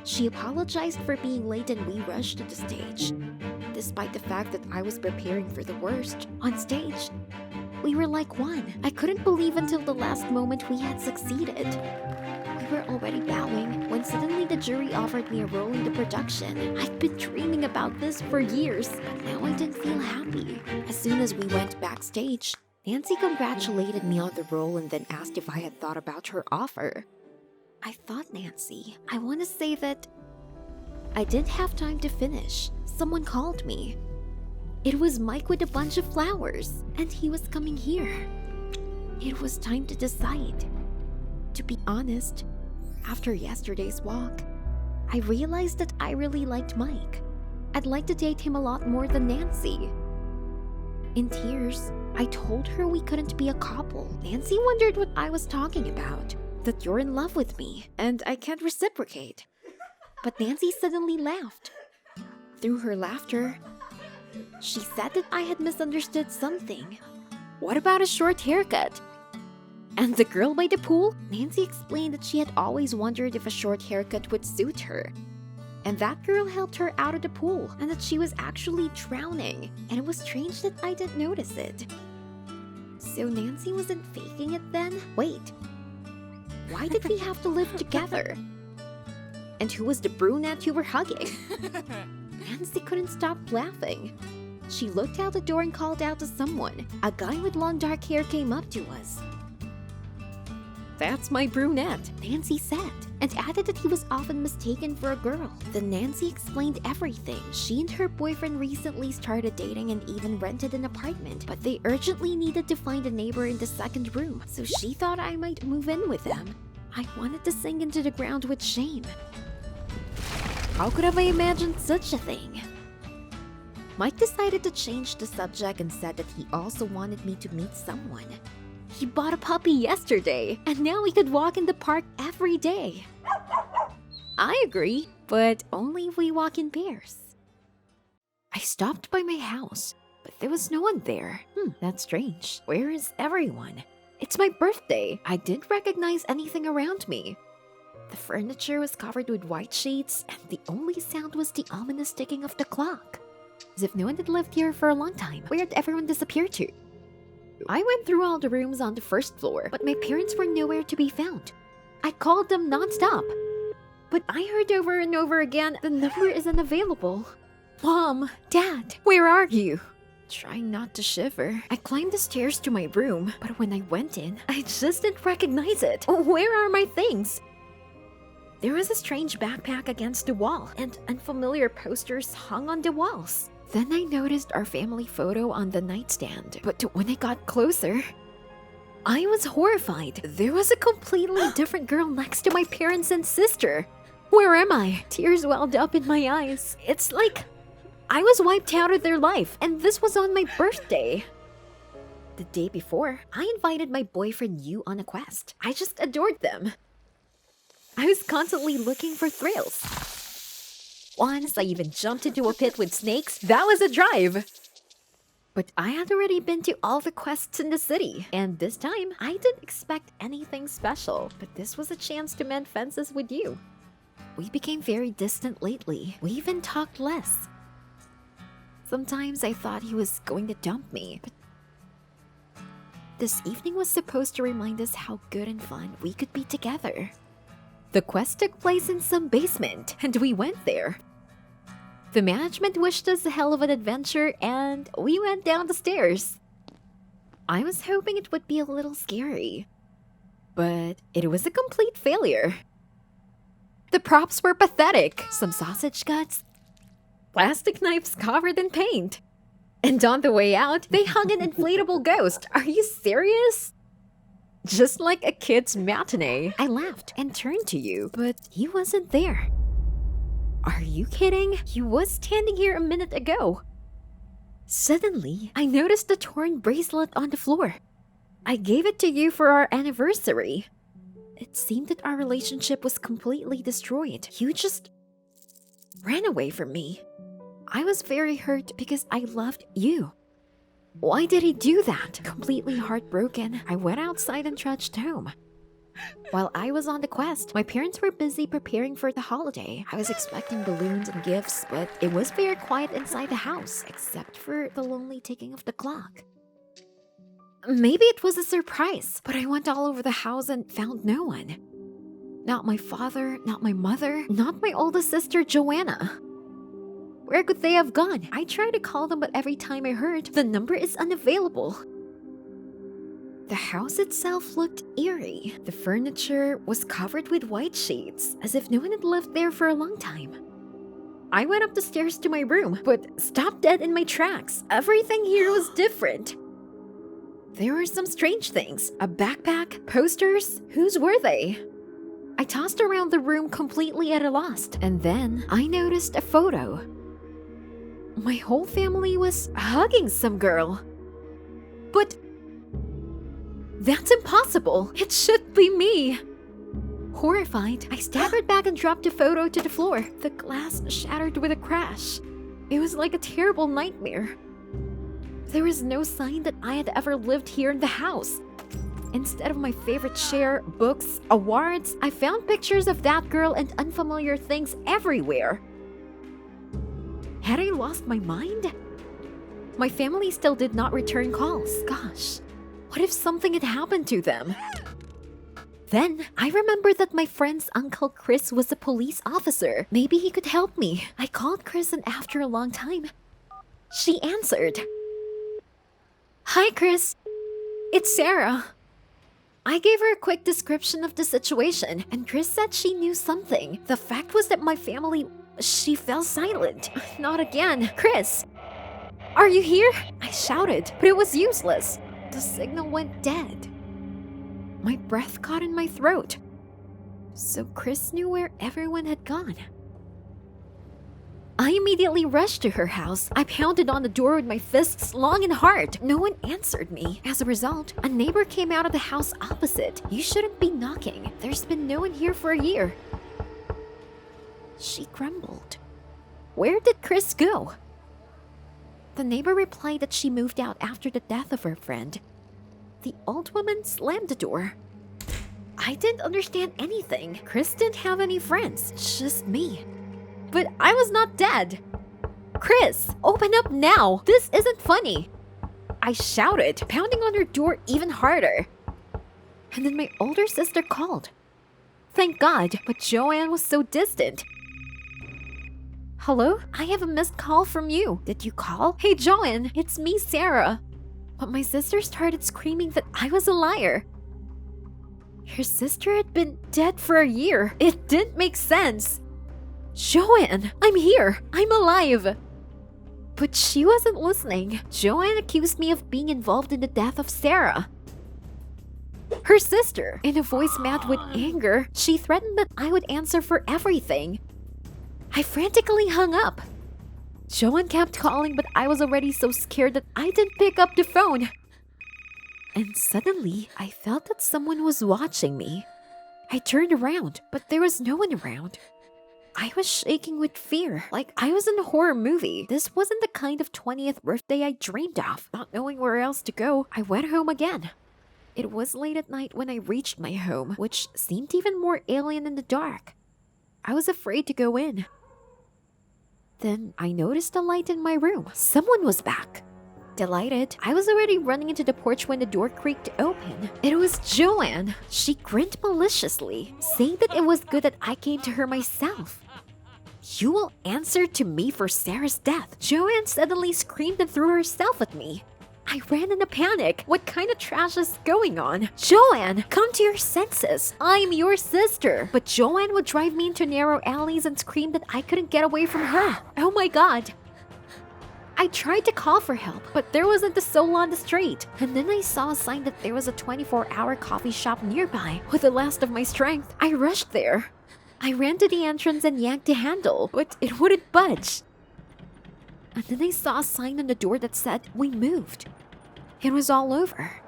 She apologized for being late and we rushed to the stage. Despite the fact that I was preparing for the worst, on stage, we were like one. I couldn't believe until the last moment we had succeeded. We were already bowing when suddenly the jury offered me a role in the production. I'd been dreaming about this for years, but now I didn't feel happy. As soon as we went backstage, Nancy congratulated me on the role and then asked if I had thought about her offer. I thought, Nancy, I want to say that I didn't have time to finish. Someone called me. It was Mike with a bunch of flowers, and he was coming here. It was time to decide. To be honest, after yesterday's walk, I realized that I really liked Mike. I'd like to date him a lot more than Nancy. In tears, I told her we couldn't be a couple. Nancy wondered what I was talking about, that you're in love with me, and I can't reciprocate. But Nancy suddenly laughed. Through her laughter, she said that I had misunderstood something. What about a short haircut? And the girl by the pool? Nancy explained that she had always wondered if a short haircut would suit her. And that girl helped her out of the pool, and that she was actually drowning. And it was strange that I didn't notice it. So Nancy wasn't faking it then? Wait, why did we have to live together? And who was the brunette you were hugging? Nancy couldn't stop laughing. She looked out the door and called out to someone. A guy with long dark hair came up to us. That's my brunette, Nancy said, and added that he was often mistaken for a girl. Then Nancy explained everything. She and her boyfriend recently started dating and even rented an apartment, but they urgently needed to find a neighbor in the second room, so she thought I might move in with them. I wanted to sink into the ground with shame. How could have I imagined such a thing? Mike decided to change the subject and said that he also wanted me to meet someone. He bought a puppy yesterday, and now we could walk in the park every day. I agree, but only if we walk in pairs. I stopped by my house, but there was no one there. That's strange. Where is everyone? It's my birthday. I didn't recognize anything around me. The furniture was covered with white sheets, and the only sound was the ominous ticking of the clock. As if no one had lived here for a long time. Where did everyone disappear to? I went through all the rooms on the first floor, but my parents were nowhere to be found. I called them non-stop, but I heard over and over again, the number isn't available. Mom, Dad, where are you? Trying not to shiver, I climbed the stairs to my room, but when I went in, I just didn't recognize it. Where are my things? There was a strange backpack against the wall, and unfamiliar posters hung on the walls. Then I noticed our family photo on the nightstand, but when I got closer, I was horrified. There was a completely different girl next to my parents and sister. Where am I? Tears welled up in my eyes. It's like I was wiped out of their life, and this was on my birthday. The day before, I invited my boyfriend Yu on a quest. I just adored them. I was constantly looking for thrills. Once I even jumped into a pit with snakes. That was a drive! But I had already been to all the quests in the city, and this time, I didn't expect anything special. But this was a chance to mend fences with you. We became very distant lately. We even talked less. Sometimes I thought he was going to dump me, but this evening was supposed to remind us how good and fun we could be together. The quest took place in some basement, and we went there. The management wished us a hell of an adventure, and we went down the stairs. I was hoping it would be a little scary, but it was a complete failure. The props were pathetic. Some sausage guts, plastic knives covered in paint. And on the way out, they hung an inflatable ghost. Are you serious? Just like a kid's matinee. I laughed and turned to you, but he wasn't there. Are you kidding? He was standing here a minute ago. Suddenly, I noticed a torn bracelet on the floor. I gave it to you for our anniversary. It seemed that our relationship was completely destroyed. You just ran away from me. I was very hurt because I loved you. Why did he do that? Completely heartbroken, I went outside and trudged home. While I was on the quest, my parents were busy preparing for the holiday. I was expecting balloons and gifts, but it was very quiet inside the house, except for the lonely ticking of the clock. Maybe it was a surprise, but I went all over the house and found no one. Not my father, not my mother, not my oldest sister, Joanna. Where could they have gone? I tried to call them, but every time I heard, the number is unavailable. The house itself looked eerie. The furniture was covered with white sheets, as if no one had lived there for a long time. I went up the stairs to my room, but stopped dead in my tracks. Everything here was different. There were some strange things. A backpack, posters. Whose were they? I tossed around the room completely at a loss, and then I noticed a photo. My whole family was hugging some girl. But that's impossible. It should be me. Horrified, I staggered back and dropped the photo to the floor. The glass shattered with a crash. It was like a terrible nightmare. There was no sign that I had ever lived here in the house. Instead of my favorite chair, books, awards, I found pictures of that girl and unfamiliar things everywhere. Had I lost my mind? My family still did not return calls. Gosh, what if something had happened to them? Then, I remembered that my friend's uncle Chris was a police officer. Maybe he could help me. I called Chris, and after a long time, she answered. Hi, Chris. It's Sarah. I gave her a quick description of the situation, and Chris said she knew something. The fact was that my family, she fell silent. Not again. Chris, are you here? I shouted, but it was useless. The signal went dead. My breath caught in my throat. So Chris knew where everyone had gone. I immediately rushed to her house. I pounded on the door with my fists long and hard. No one answered me. As a result, a neighbor came out of the house opposite. You shouldn't be knocking. There's been no one here for a year. She grumbled. Where did Chris go? The neighbor replied that she moved out after the death of her friend. The old woman slammed the door. I didn't understand anything. Chris didn't have any friends, just me. But I was not dead. Chris, open up now. This isn't funny. I shouted, pounding on her door even harder. And then my older sister called. Thank God, but Joanne was so distant. Hello? I have a missed call from you. Did you call? Hey, Joanne, it's me, Sarah. But my sister started screaming that I was a liar. Her sister had been dead for a year. It didn't make sense. Joanne, I'm here. I'm alive. But she wasn't listening. Joanne accused me of being involved in the death of Sarah. Her sister, in a voice mad with anger, she threatened that I would answer for everything. I frantically hung up. Joanne kept calling, but I was already so scared that I didn't pick up the phone. And suddenly, I felt that someone was watching me. I turned around, but there was no one around. I was shaking with fear, like I was in a horror movie. This wasn't the kind of 20th birthday I dreamed of. Not knowing where else to go, I went home again. It was late at night when I reached my home, which seemed even more alien in the dark. I was afraid to go in. Then I noticed a light in my room. Someone was back. Delighted, I was already running into the porch when the door creaked open. It was Joanne. She grinned maliciously, saying that it was good that I came to her myself. "You will answer to me for Sarah's death." Joanne suddenly screamed and threw herself at me. I ran in a panic. What kind of trash is going on? "Joanne, come to your senses. I'm your sister." But Joanne would drive me into narrow alleys and scream that I couldn't get away from her. Oh my god. I tried to call for help, but there wasn't a soul on the street. And then I saw a sign that there was a 24-hour coffee shop nearby. With the last of my strength, I rushed there. I ran to the entrance and yanked the handle, but it wouldn't budge. And then I saw a sign on the door that said, "We moved." It was all over.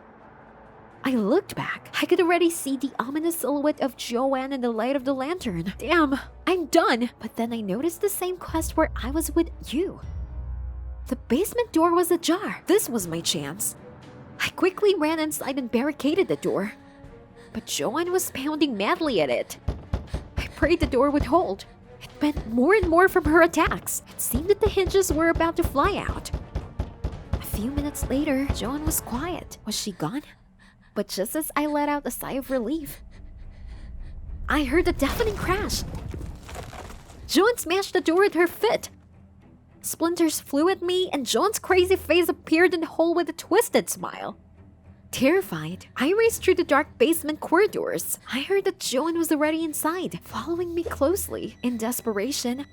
I looked back. I could already see the ominous silhouette of Joanne in the light of the lantern. Damn, I'm done. But then I noticed the same quest where I was with you. The basement door was ajar. This was my chance. I quickly ran inside and barricaded the door. But Joanne was pounding madly at it. I prayed the door would hold. It bent more and more from her attacks. It seemed that the hinges were about to fly out. A few minutes later, Joanne was quiet. Was she gone? But just as I let out a sigh of relief, I heard a deafening crash. Joanne smashed the door with her foot. Splinters flew at me, and Joanne's crazy face appeared in the hole with a twisted smile. Terrified, I raced through the dark basement corridors. I heard that Joanne was already inside, following me closely. In desperation,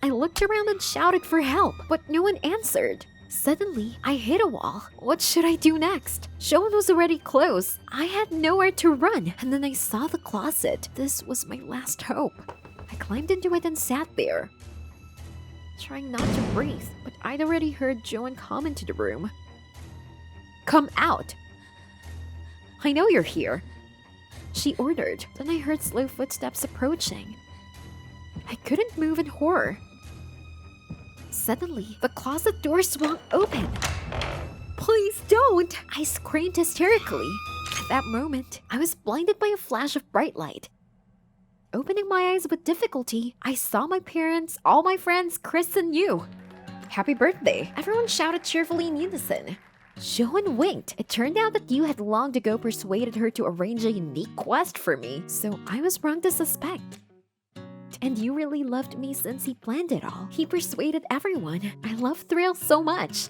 I looked around and shouted for help, but no one answered. Suddenly, I hit a wall. What should I do next? Joanne was already close. I had nowhere to run, and then I saw the closet. This was my last hope. I climbed into it and sat there, trying not to breathe, but I'd already heard Joanne come into the room. "Come out! I know you're here," she ordered. Then I heard slow footsteps approaching. I couldn't move in horror. Suddenly, the closet door swung open. "Please don't!" I screamed hysterically. At that moment, I was blinded by a flash of bright light. Opening my eyes with difficulty, I saw my parents, all my friends, Chris, and you. "Happy birthday!" Everyone shouted cheerfully in unison. Joanne winked. It turned out that you had long ago persuaded her to arrange a unique quest for me, so I was wrong to suspect. And you really loved me since he planned it all. He persuaded everyone. I love thrills so much.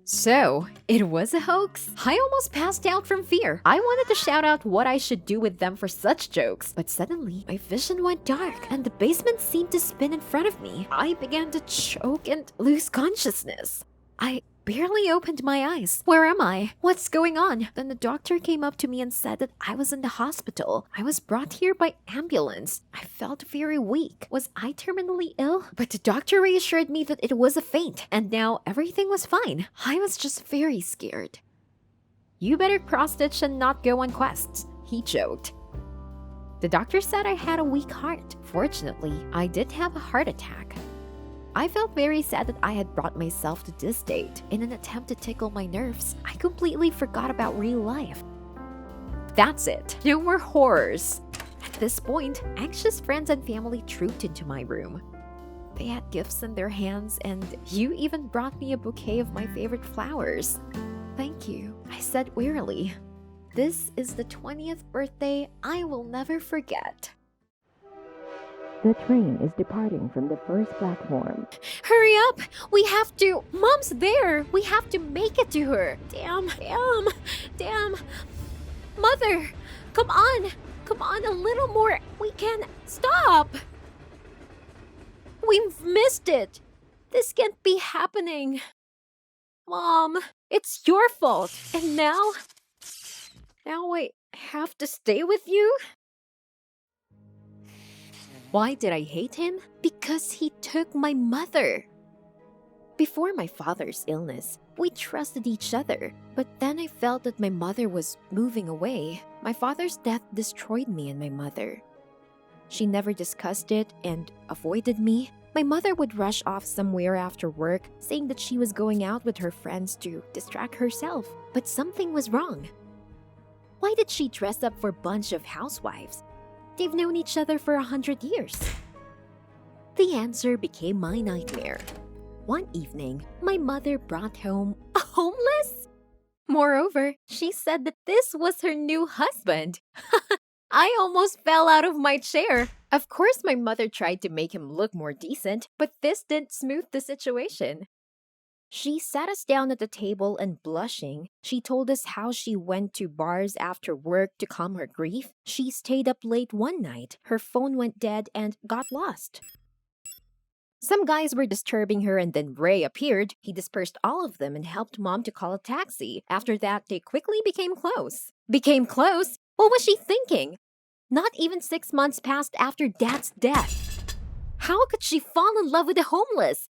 So, it was a hoax? I almost passed out from fear. I wanted to shout out what I should do with them for such jokes, but suddenly, my vision went dark, and the basement seemed to spin in front of me. I began to choke and lose consciousness. I barely opened my eyes. Where am I? What's going on? Then the doctor came up to me and said that I was in the hospital. I was brought here by ambulance. I felt very weak. Was I terminally ill? But the doctor reassured me that it was a faint, and now everything was fine. I was just very scared. "You better cross-stitch and not go on quests," he joked. The doctor said I had a weak heart. Fortunately, I did have a heart attack. I felt very sad that I had brought myself to this date. In an attempt to tickle my nerves, I completely forgot about real life. That's it. No more horrors. At this point, anxious friends and family trooped into my room. They had gifts in their hands, and you even brought me a bouquet of my favorite flowers. "Thank you," I said wearily. "This is the 20th birthday I will never forget." The train is departing from the first platform. Hurry up! We have to! Mom's there! We have to make it to her! Damn! Mother! Come on! Come on, a little more! We can stop! We've missed it! This can't be happening! Mom, it's your fault! And now I have to stay with you? Why did I hate him? Because he took my mother. Before my father's illness, we trusted each other. But then I felt that my mother was moving away. My father's death destroyed me and my mother. She never discussed it and avoided me. My mother would rush off somewhere after work, saying that she was going out with her friends to distract herself. But something was wrong. Why did she dress up for a bunch of housewives? They've known each other for 100 years. The answer became my nightmare. One evening, my mother brought home a homeless. Moreover, she said that this was her new husband. I almost fell out of my chair. Of course, my mother tried to make him look more decent, but this didn't smooth the situation. She sat us down at the table and blushing, she told us how she went to bars after work to calm her grief. She stayed up late one night, her phone went dead and got lost. Some guys were disturbing her and then Ray appeared. He dispersed all of them and helped mom to call a taxi. After that, they quickly became close. Became close? What was she thinking? Not even 6 months passed after dad's death. How could she fall in love with a homeless?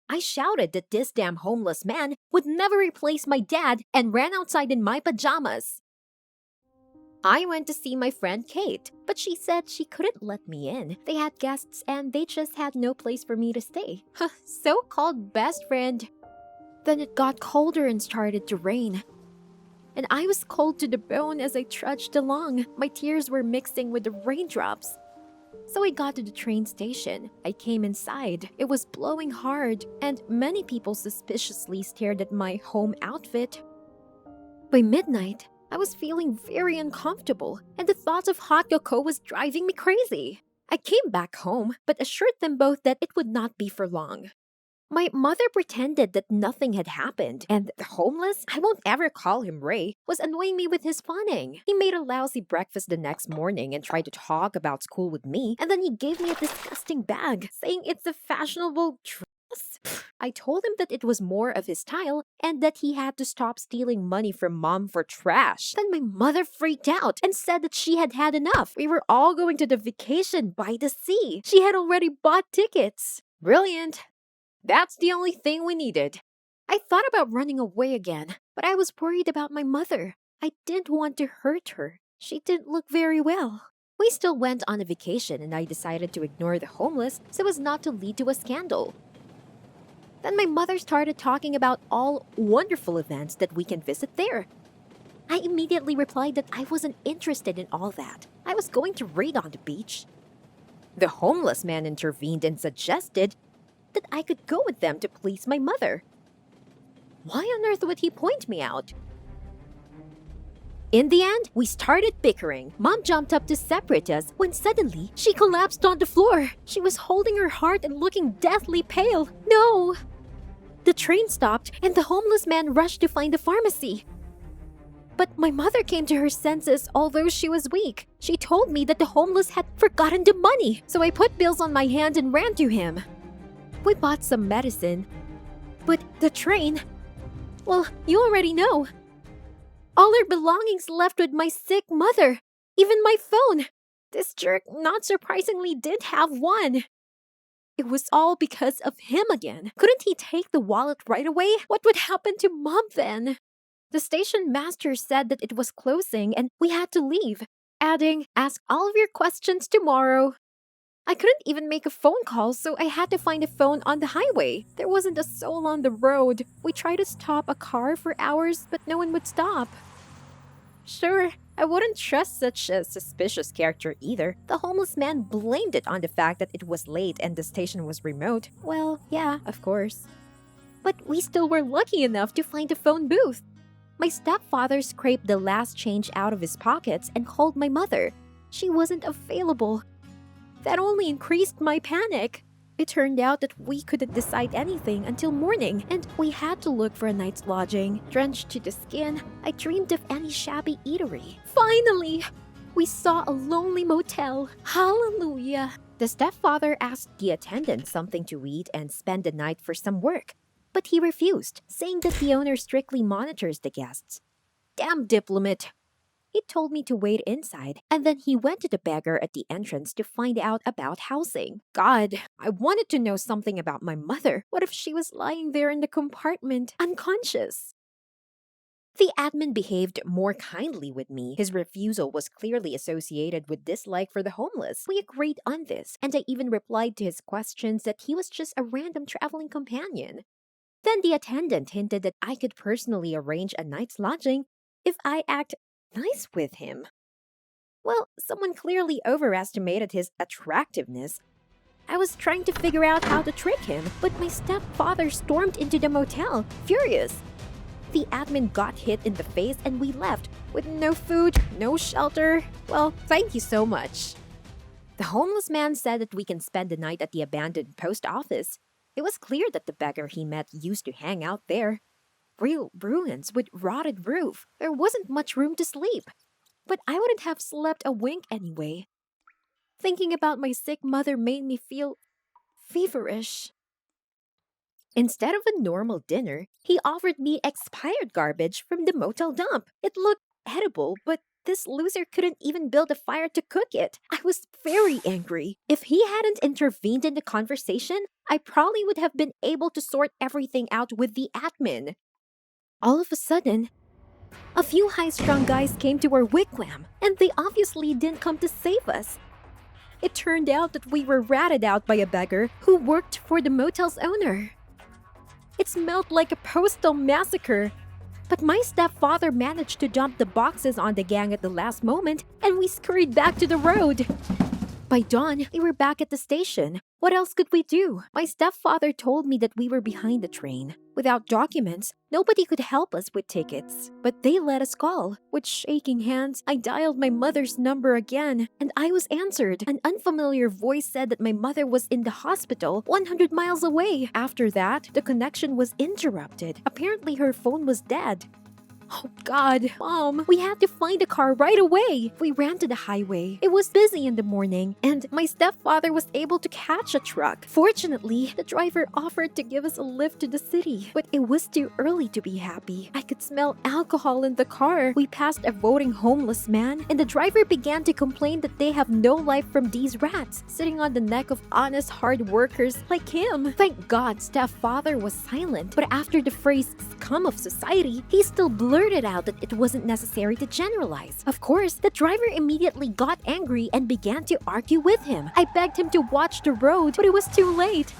I shouted that this damn homeless man would never replace my dad and ran outside in my pajamas. I went to see my friend Kate, but she said she couldn't let me in. They had guests and they just had no place for me to stay. So-called best friend. Then it got colder and started to rain. And I was cold to the bone as I trudged along. My tears were mixing with the raindrops. So I got to the train station. I came inside. It was blowing hard, and many people suspiciously stared at my home outfit. By midnight, I was feeling very uncomfortable, and the thought of hot cocoa was driving me crazy. I came back home, but assured them both that it would not be for long. My mother pretended that nothing had happened, and the homeless, I won't ever call him Ray, was annoying me with his fawning. He made a lousy breakfast the next morning and tried to talk about school with me, and then he gave me a disgusting bag, saying it's a fashionable dress. I told him that it was more of his style and that he had to stop stealing money from mom for trash. Then my mother freaked out and said that she had had enough. We were all going to the vacation by the sea. She had already bought tickets. Brilliant. That's the only thing we needed. I thought about running away again, but I was worried about my mother. I didn't want to hurt her. She didn't look very well. We still went on a vacation and I decided to ignore the homeless so as not to lead to a scandal. Then my mother started talking about all wonderful events that we can visit there. I immediately replied that I wasn't interested in all that. I was going to read on the beach. The homeless man intervened and suggested that I could go with them to please my mother. Why on earth would he point me out? In the end, we started bickering. Mom jumped up to separate us when suddenly she collapsed on the floor. She was holding her heart and looking deathly pale. No! The train stopped and the homeless man rushed to find a pharmacy. But my mother came to her senses, although she was weak. She told me that the homeless had forgotten the money, so I put bills on my hand and ran to him. We bought some medicine, but the train, well, you already know. All our belongings left with my sick mother, even my phone. This jerk, not surprisingly, did have one. It was all because of him again. Couldn't he take the wallet right away? What would happen to Mom then? The station master said that it was closing and we had to leave, adding, "Ask all of your questions tomorrow." I couldn't even make a phone call, so I had to find a phone on the highway. There wasn't a soul on the road. We tried to stop a car for hours, but no one would stop. Sure, I wouldn't trust such a suspicious character either. The homeless man blamed it on the fact that it was late and the station was remote. Well, yeah, of course. But we still were lucky enough to find a phone booth. My stepfather scraped the last change out of his pockets and called my mother. She wasn't available. That only increased my panic. It turned out that we couldn't decide anything until morning, and we had to look for a night's lodging. Drenched to the skin, I dreamed of any shabby eatery. Finally! We saw a lonely motel. Hallelujah! The stepfather asked the attendant something to eat and spend the night for some work, but he refused, saying that the owner strictly monitors the guests. Damn diplomat! He told me to wait inside, and then he went to the beggar at the entrance to find out about housing. God, I wanted to know something about my mother. What if she was lying there in the compartment, unconscious? The admin behaved more kindly with me. His refusal was clearly associated with dislike for the homeless. We agreed on this, and I even replied to his questions that he was just a random traveling companion. Then the attendant hinted that I could personally arrange a night's lodging if I act nice with him. Well, someone clearly overestimated his attractiveness. I was trying to figure out how to trick him, but my stepfather stormed into the motel, furious. The admin got hit in the face and we left, with no food, no shelter. Well, thank you so much. The homeless man said that we can spend the night at the abandoned post office. It was clear that the beggar he met used to hang out there. Real ruins with rotted roof. There wasn't much room to sleep. But I wouldn't have slept a wink anyway. Thinking about my sick mother made me feel feverish. Instead of a normal dinner, he offered me expired garbage from the motel dump. It looked edible, but this loser couldn't even build a fire to cook it. I was very angry. If he hadn't intervened in the conversation, I probably would have been able to sort everything out with the admin. All of a sudden, a few high-strung guys came to our wigwam, and they obviously didn't come to save us. It turned out that we were ratted out by a beggar who worked for the motel's owner. It smelled like a postal massacre. But my stepfather managed to dump the boxes on the gang at the last moment, and we scurried back to the road. By dawn, we were back at the station. What else could we do? My stepfather told me that we were behind the train. Without documents, nobody could help us with tickets. But they let us call. With shaking hands, I dialed my mother's number again, and I was answered. An unfamiliar voice said that my mother was in the hospital 100 miles away. After that, the connection was interrupted. Apparently, her phone was dead. Oh God, Mom, we had to find a car right away. We ran to the highway. It was busy in the morning, and my stepfather was able to catch a truck. Fortunately, the driver offered to give us a lift to the city, but it was too early to be happy. I could smell alcohol in the car. We passed a voting homeless man, and the driver began to complain that they have no life from these rats, sitting on the neck of honest, hard workers like him. Thank God, stepfather was silent, but after the phrase scum of society, he still blurted out that it wasn't necessary to generalize. Of course, the driver immediately got angry and began to argue with him. I begged him to watch the road, but it was too late.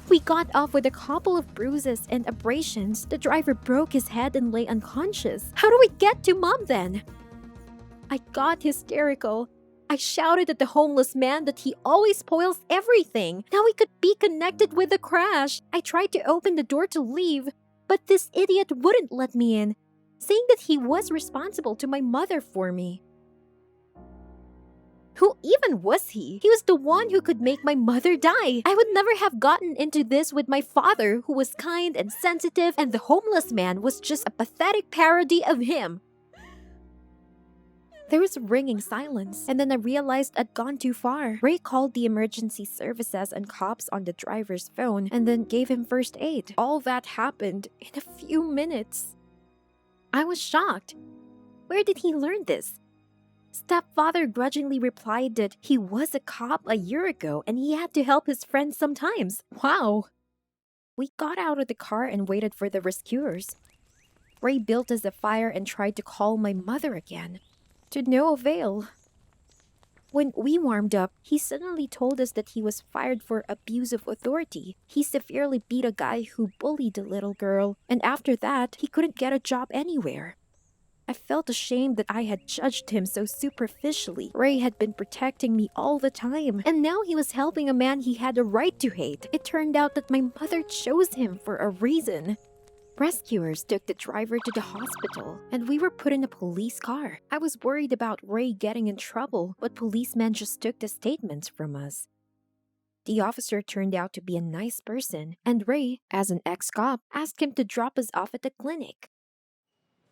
We got off with a couple of bruises and abrasions. The driver broke his head and lay unconscious. How do we get to Mom then? I got hysterical. I shouted at the homeless man that he always spoils everything. Now we could be connected with the crash. I tried to open the door to leave, but this idiot wouldn't let me in, saying that he was responsible to my mother for me. Who even was he? He was the one who could make my mother die. I would never have gotten into this with my father, who was kind and sensitive, and the homeless man was just a pathetic parody of him. There was a ringing silence, and then I realized I'd gone too far. Ray called the emergency services and cops on the driver's phone and then gave him first aid. All that happened in a few minutes. I was shocked. Where did he learn this? Stepfather grudgingly replied that he was a cop a year ago and he had to help his friends sometimes. Wow. We got out of the car and waited for the rescuers. Ray built us a fire and tried to call my mother again. To no avail. When we warmed up, he suddenly told us that he was fired for abuse of authority. He severely beat a guy who bullied a little girl, and after that, he couldn't get a job anywhere. I felt ashamed that I had judged him so superficially. Ray had been protecting me all the time, and now he was helping a man he had a right to hate. It turned out that my mother chose him for a reason. Rescuers took the driver to the hospital, and we were put in a police car. I was worried about Ray getting in trouble, but policemen just took the statements from us. The officer turned out to be a nice person, and Ray, as an ex-cop, asked him to drop us off at the clinic.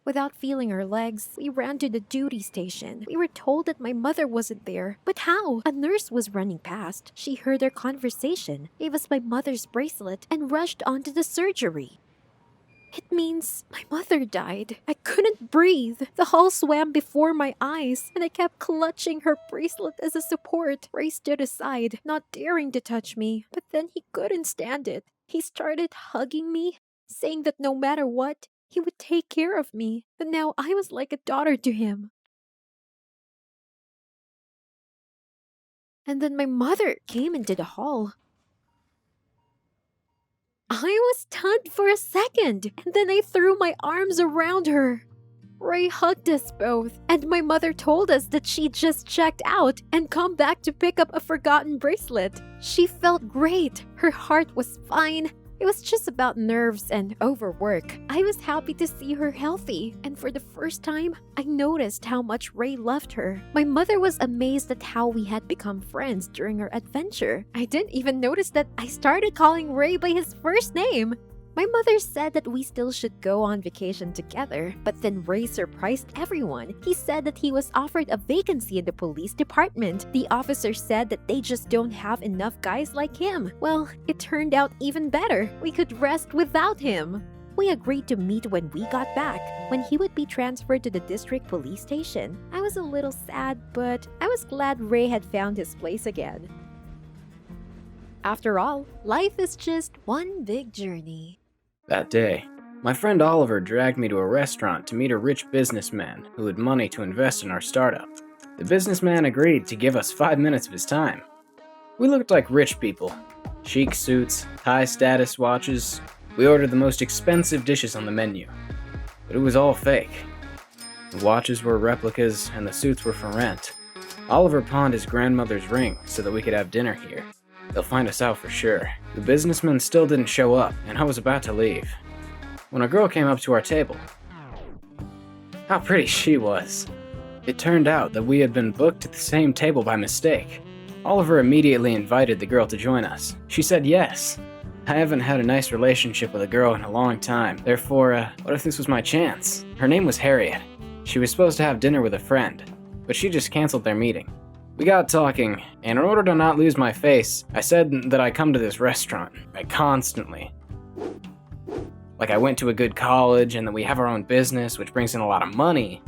Without feeling our legs, we ran to the duty station. We were told that my mother wasn't there. But how? A nurse was running past. She heard our conversation, gave us my mother's bracelet, and rushed on to the surgery. It means my mother died. I couldn't breathe. The hall swam before my eyes, and I kept clutching her bracelet as a support. Ray stood aside, not daring to touch me, but then he couldn't stand it. He started hugging me, saying that no matter what, he would take care of me. But now I was like a daughter to him. And then my mother came into the hall. I was stunned for a second, and then I threw my arms around her. Ray hugged us both, and my mother told us that she just checked out and come back to pick up a forgotten bracelet. She felt great. Her heart was fine. It was just about nerves and overwork. I was happy to see her healthy, and for the first time, I noticed how much Ray loved her. My mother was amazed at how we had become friends during our adventure. I didn't even notice that I started calling Ray by his first name. My mother said that we still should go on vacation together, but then Ray surprised everyone. He said that he was offered a vacancy in the police department. The officer said that they just don't have enough guys like him. Well, it turned out even better. We could rest without him. We agreed to meet when we got back, when he would be transferred to the district police station. I was a little sad, but I was glad Ray had found his place again. After all, life is just one big journey. That day, my friend Oliver dragged me to a restaurant to meet a rich businessman who had money to invest in our startup. The businessman agreed to give us 5 minutes of his time. We looked like rich people. Chic suits, high status watches. We ordered the most expensive dishes on the menu. But it was all fake. The watches were replicas and the suits were for rent. Oliver pawned his grandmother's ring so that we could have dinner here. They'll find us out for sure. The businessman still didn't show up, and I was about to leave, when a girl came up to our table. How pretty she was. It turned out that we had been booked at the same table by mistake. Oliver immediately invited the girl to join us. She said yes. I haven't had a nice relationship with a girl in a long time, therefore, what if this was my chance? Her name was Harriet. She was supposed to have dinner with a friend, but she just canceled their meeting. We got talking, and in order to not lose my face, I said that I come to this restaurant, constantly. Like I went to a good college and that we have our own business, which brings in a lot of money.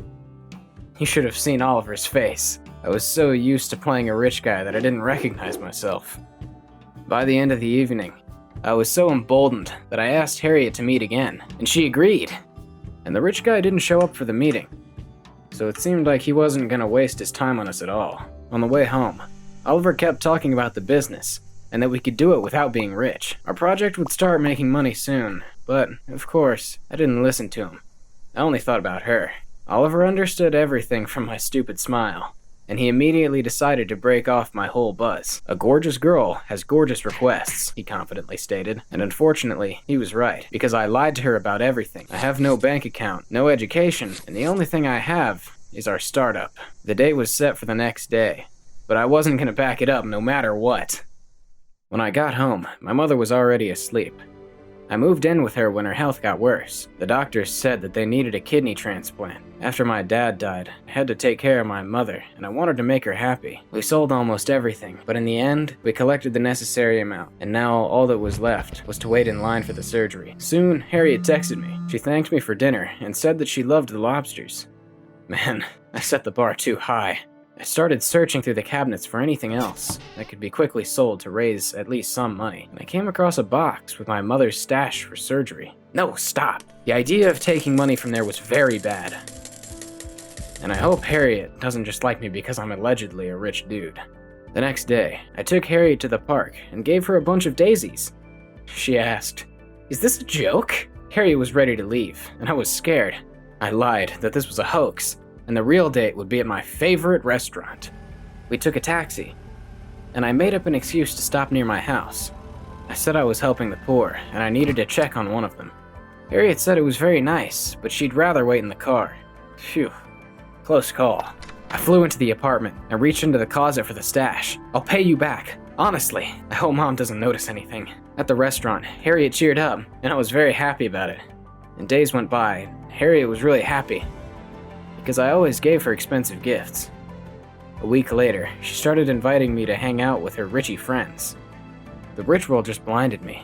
You should have seen Oliver's face. I was so used to playing a rich guy that I didn't recognize myself. By the end of the evening, I was so emboldened that I asked Harriet to meet again, and she agreed. And the rich guy didn't show up for the meeting, so it seemed like he wasn't gonna waste his time on us at all. On the way home, Oliver kept talking about the business, and that we could do it without being rich. Our project would start making money soon, but, of course, I didn't listen to him. I only thought about her. Oliver understood everything from my stupid smile, and he immediately decided to break off my whole buzz. A gorgeous girl has gorgeous requests, he confidently stated, and unfortunately, he was right, because I lied to her about everything. I have no bank account, no education, and the only thing I have is our startup. The date was set for the next day, but I wasn't gonna back it up no matter what. When I got home, my mother was already asleep. I moved in with her when her health got worse. The doctors said that they needed a kidney transplant. After my dad died, I had to take care of my mother, and I wanted to make her happy. We sold almost everything, but in the end, we collected the necessary amount, and now all that was left was to wait in line for the surgery. Soon, Harriet texted me. She thanked me for dinner and said that she loved the lobsters. Man, I set the bar too high. I started searching through the cabinets for anything else that could be quickly sold to raise at least some money, and I came across a box with my mother's stash for surgery. No, stop. The idea of taking money from there was very bad. And I hope Harriet doesn't just like me because I'm allegedly a rich dude. The next day, I took Harriet to the park and gave her a bunch of daisies. She asked, "Is this a joke?" Harriet was ready to leave, and I was scared. I lied that this was a hoax, and the real date would be at my favorite restaurant. We took a taxi, and I made up an excuse to stop near my house. I said I was helping the poor, and I needed to check on one of them. Harriet said it was very nice, but she'd rather wait in the car. Phew, close call. I flew into the apartment and reached into the closet for the stash. "I'll pay you back. Honestly, I hope Mom doesn't notice anything." At the restaurant, Harriet cheered up, and I was very happy about it. And days went by, and Harriet was really happy, because I always gave her expensive gifts. A week later, she started inviting me to hang out with her richy friends. The rich world just blinded me.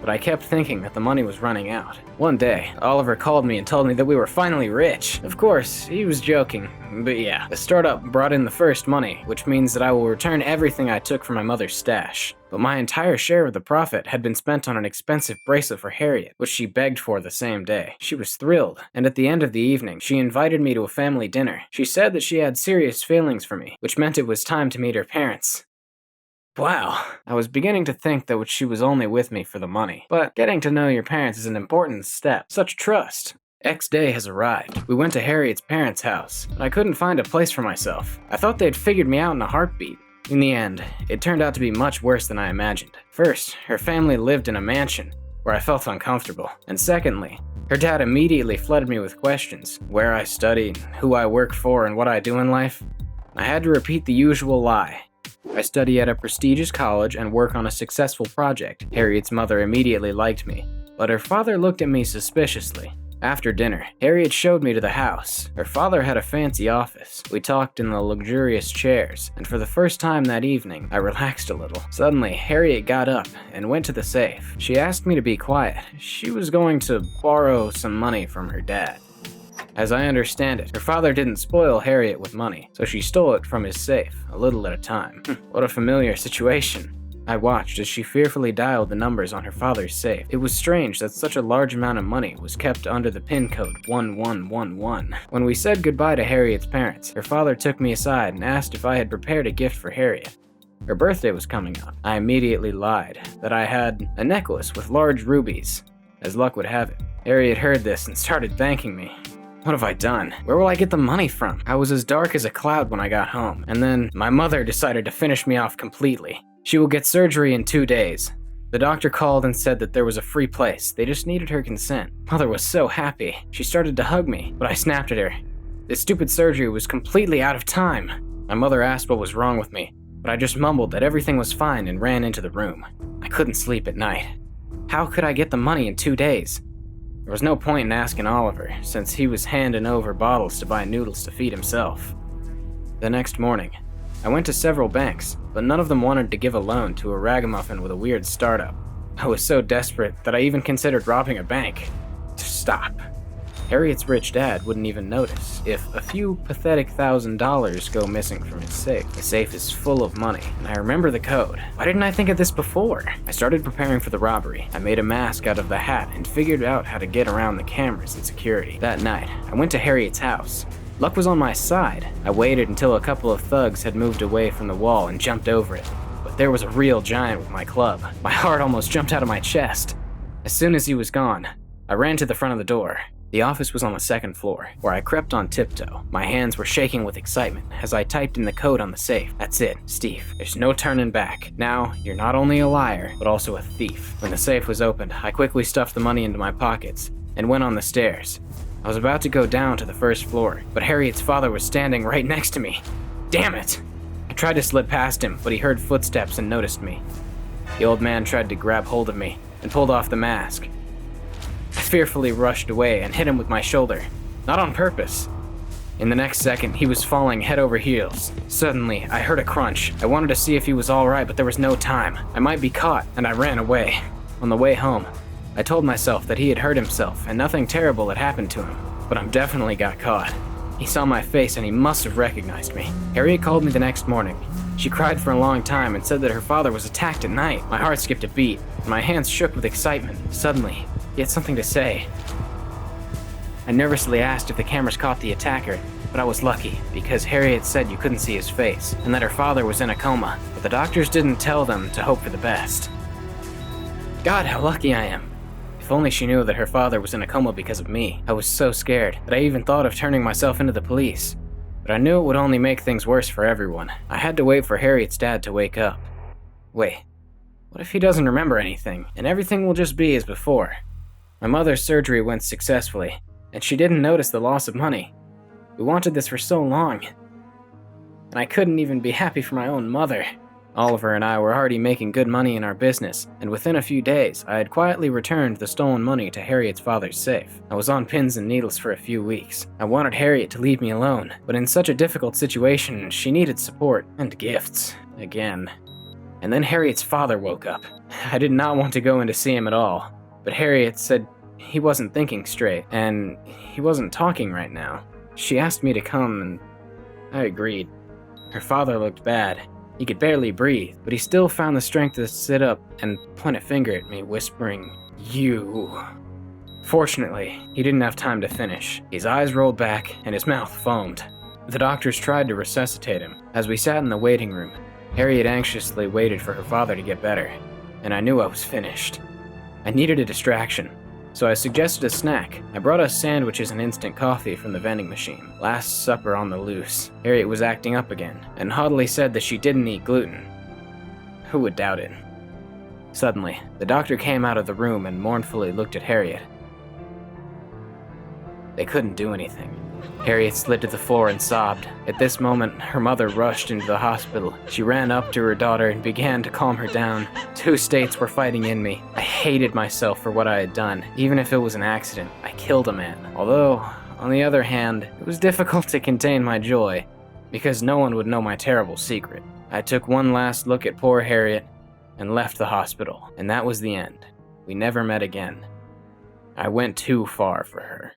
But I kept thinking that the money was running out. One day, Oliver called me and told me that we were finally rich. Of course, he was joking, but yeah. The startup brought in the first money, which means that I will return everything I took from my mother's stash. But my entire share of the profit had been spent on an expensive bracelet for Harriet, which she begged for the same day. She was thrilled, and at the end of the evening, she invited me to a family dinner. She said that she had serious feelings for me, which meant it was time to meet her parents. Wow, I was beginning to think that she was only with me for the money. But getting to know your parents is an important step. Such trust. X day has arrived. We went to Harriet's parents' house, but I couldn't find a place for myself. I thought they'd figured me out in a heartbeat. In the end, it turned out to be much worse than I imagined. First, her family lived in a mansion, where I felt uncomfortable. And secondly, her dad immediately flooded me with questions. Where I studied, who I work for, and what I do in life. I had to repeat the usual lie. I study at a prestigious college and work on a successful project. Harriet's mother immediately liked me, but her father looked at me suspiciously. After dinner, Harriet showed me to the house. Her father had a fancy office. We talked in the luxurious chairs, and for the first time that evening, I relaxed a little. Suddenly, Harriet got up and went to the safe. She asked me to be quiet. She was going to borrow some money from her dad. As I understand it, her father didn't spoil Harriet with money, so she stole it from his safe, a little at a time. What a familiar situation. I watched as she fearfully dialed the numbers on her father's safe. It was strange that such a large amount of money was kept under the PIN code 1111. When we said goodbye to Harriet's parents, her father took me aside and asked if I had prepared a gift for Harriet. Her birthday was coming up. I immediately lied that I had a necklace with large rubies. As luck would have it, Harriet heard this and started thanking me. What have I done? Where will I get the money from? I was as dark as a cloud when I got home, and then my mother decided to finish me off completely. She will get surgery in 2 days. The doctor called and said that there was a free place. They just needed her consent. Mother was so happy. She started to hug me, but I snapped at her. This stupid surgery was completely out of time. My mother asked what was wrong with me, but I just mumbled that everything was fine and ran into the room. I couldn't sleep at night. How could I get the money in 2 days? There was no point in asking Oliver, since he was handing over bottles to buy noodles to feed himself. The next morning, I went to several banks, but none of them wanted to give a loan to a ragamuffin with a weird startup. I was so desperate that I even considered robbing a bank. Stop. Harriet's rich dad wouldn't even notice if a few pathetic $1,000s go missing from his safe. The safe is full of money, and I remember the code. Why didn't I think of this before? I started preparing for the robbery. I made a mask out of the hat and figured out how to get around the cameras and security. That night, I went to Harriet's house. Luck was on my side. I waited until a couple of thugs had moved away from the wall and jumped over it. But there was a real giant with my club. My heart almost jumped out of my chest. As soon as he was gone, I ran to the front of the door. The office was on the second floor, where I crept on tiptoe. My hands were shaking with excitement as I typed in the code on the safe. That's it, Steve. There's no turning back. Now, you're not only a liar, but also a thief. When the safe was opened, I quickly stuffed the money into my pockets and went on the stairs. I was about to go down to the first floor, but Harriet's father was standing right next to me. Damn it! I tried to slip past him, but he heard footsteps and noticed me. The old man tried to grab hold of me and pulled off the mask. I fearfully rushed away and hit him with my shoulder, not on purpose. In the next second, he was falling head over heels. Suddenly, I heard a crunch. I wanted to see if he was all right, but there was no time. I might be caught, and I ran away. On the way home, I told myself that he had hurt himself and nothing terrible had happened to him, but I definitely got caught. He saw my face and he must have recognized me. Harriet called me the next morning. She cried for a long time and said that her father was attacked at night. My heart skipped a beat, and my hands shook with excitement. Suddenly, he had something to say. I nervously asked if the cameras caught the attacker, but I was lucky, because Harriet said you couldn't see his face, and that her father was in a coma, but the doctors didn't tell them to hope for the best. God, how lucky I am. If only she knew that her father was in a coma because of me. I was so scared that I even thought of turning myself into the police. But I knew it would only make things worse for everyone. I had to wait for Harriet's dad to wake up. Wait, what if he doesn't remember anything, and everything will just be as before? My mother's surgery went successfully, and she didn't notice the loss of money. We wanted this for so long, and I couldn't even be happy for my own mother. Oliver and I were already making good money in our business, and within a few days, I had quietly returned the stolen money to Harriet's father's safe. I was on pins and needles for a few weeks. I wanted Harriet to leave me alone, but in such a difficult situation, she needed support and gifts again. And then Harriet's father woke up. I did not want to go in to see him at all, but Harriet said he wasn't thinking straight, and he wasn't talking right now. She asked me to come, and I agreed. Her father looked bad. He could barely breathe, but he still found the strength to sit up and point a finger at me, whispering, "You." Fortunately, he didn't have time to finish. His eyes rolled back and his mouth foamed. The doctors tried to resuscitate him. As we sat in the waiting room, Harriet anxiously waited for her father to get better, and I knew I was finished. I needed a distraction, so I suggested a snack. I brought us sandwiches and instant coffee from the vending machine. Last supper on the loose. Harriet was acting up again, and haughtily said that she didn't eat gluten. Who would doubt it? Suddenly, the doctor came out of the room and mournfully looked at Harriet. They couldn't do anything. Harriet slid to the floor and sobbed. At this moment, her mother rushed into the hospital. She ran up to her daughter and began to calm her down. Two states were fighting in me. I hated myself for what I had done. Even if it was an accident, I killed a man. Although, on the other hand, it was difficult to contain my joy, because no one would know my terrible secret. I took one last look at poor Harriet and left the hospital, and that was the end. We never met again. I went too far for her.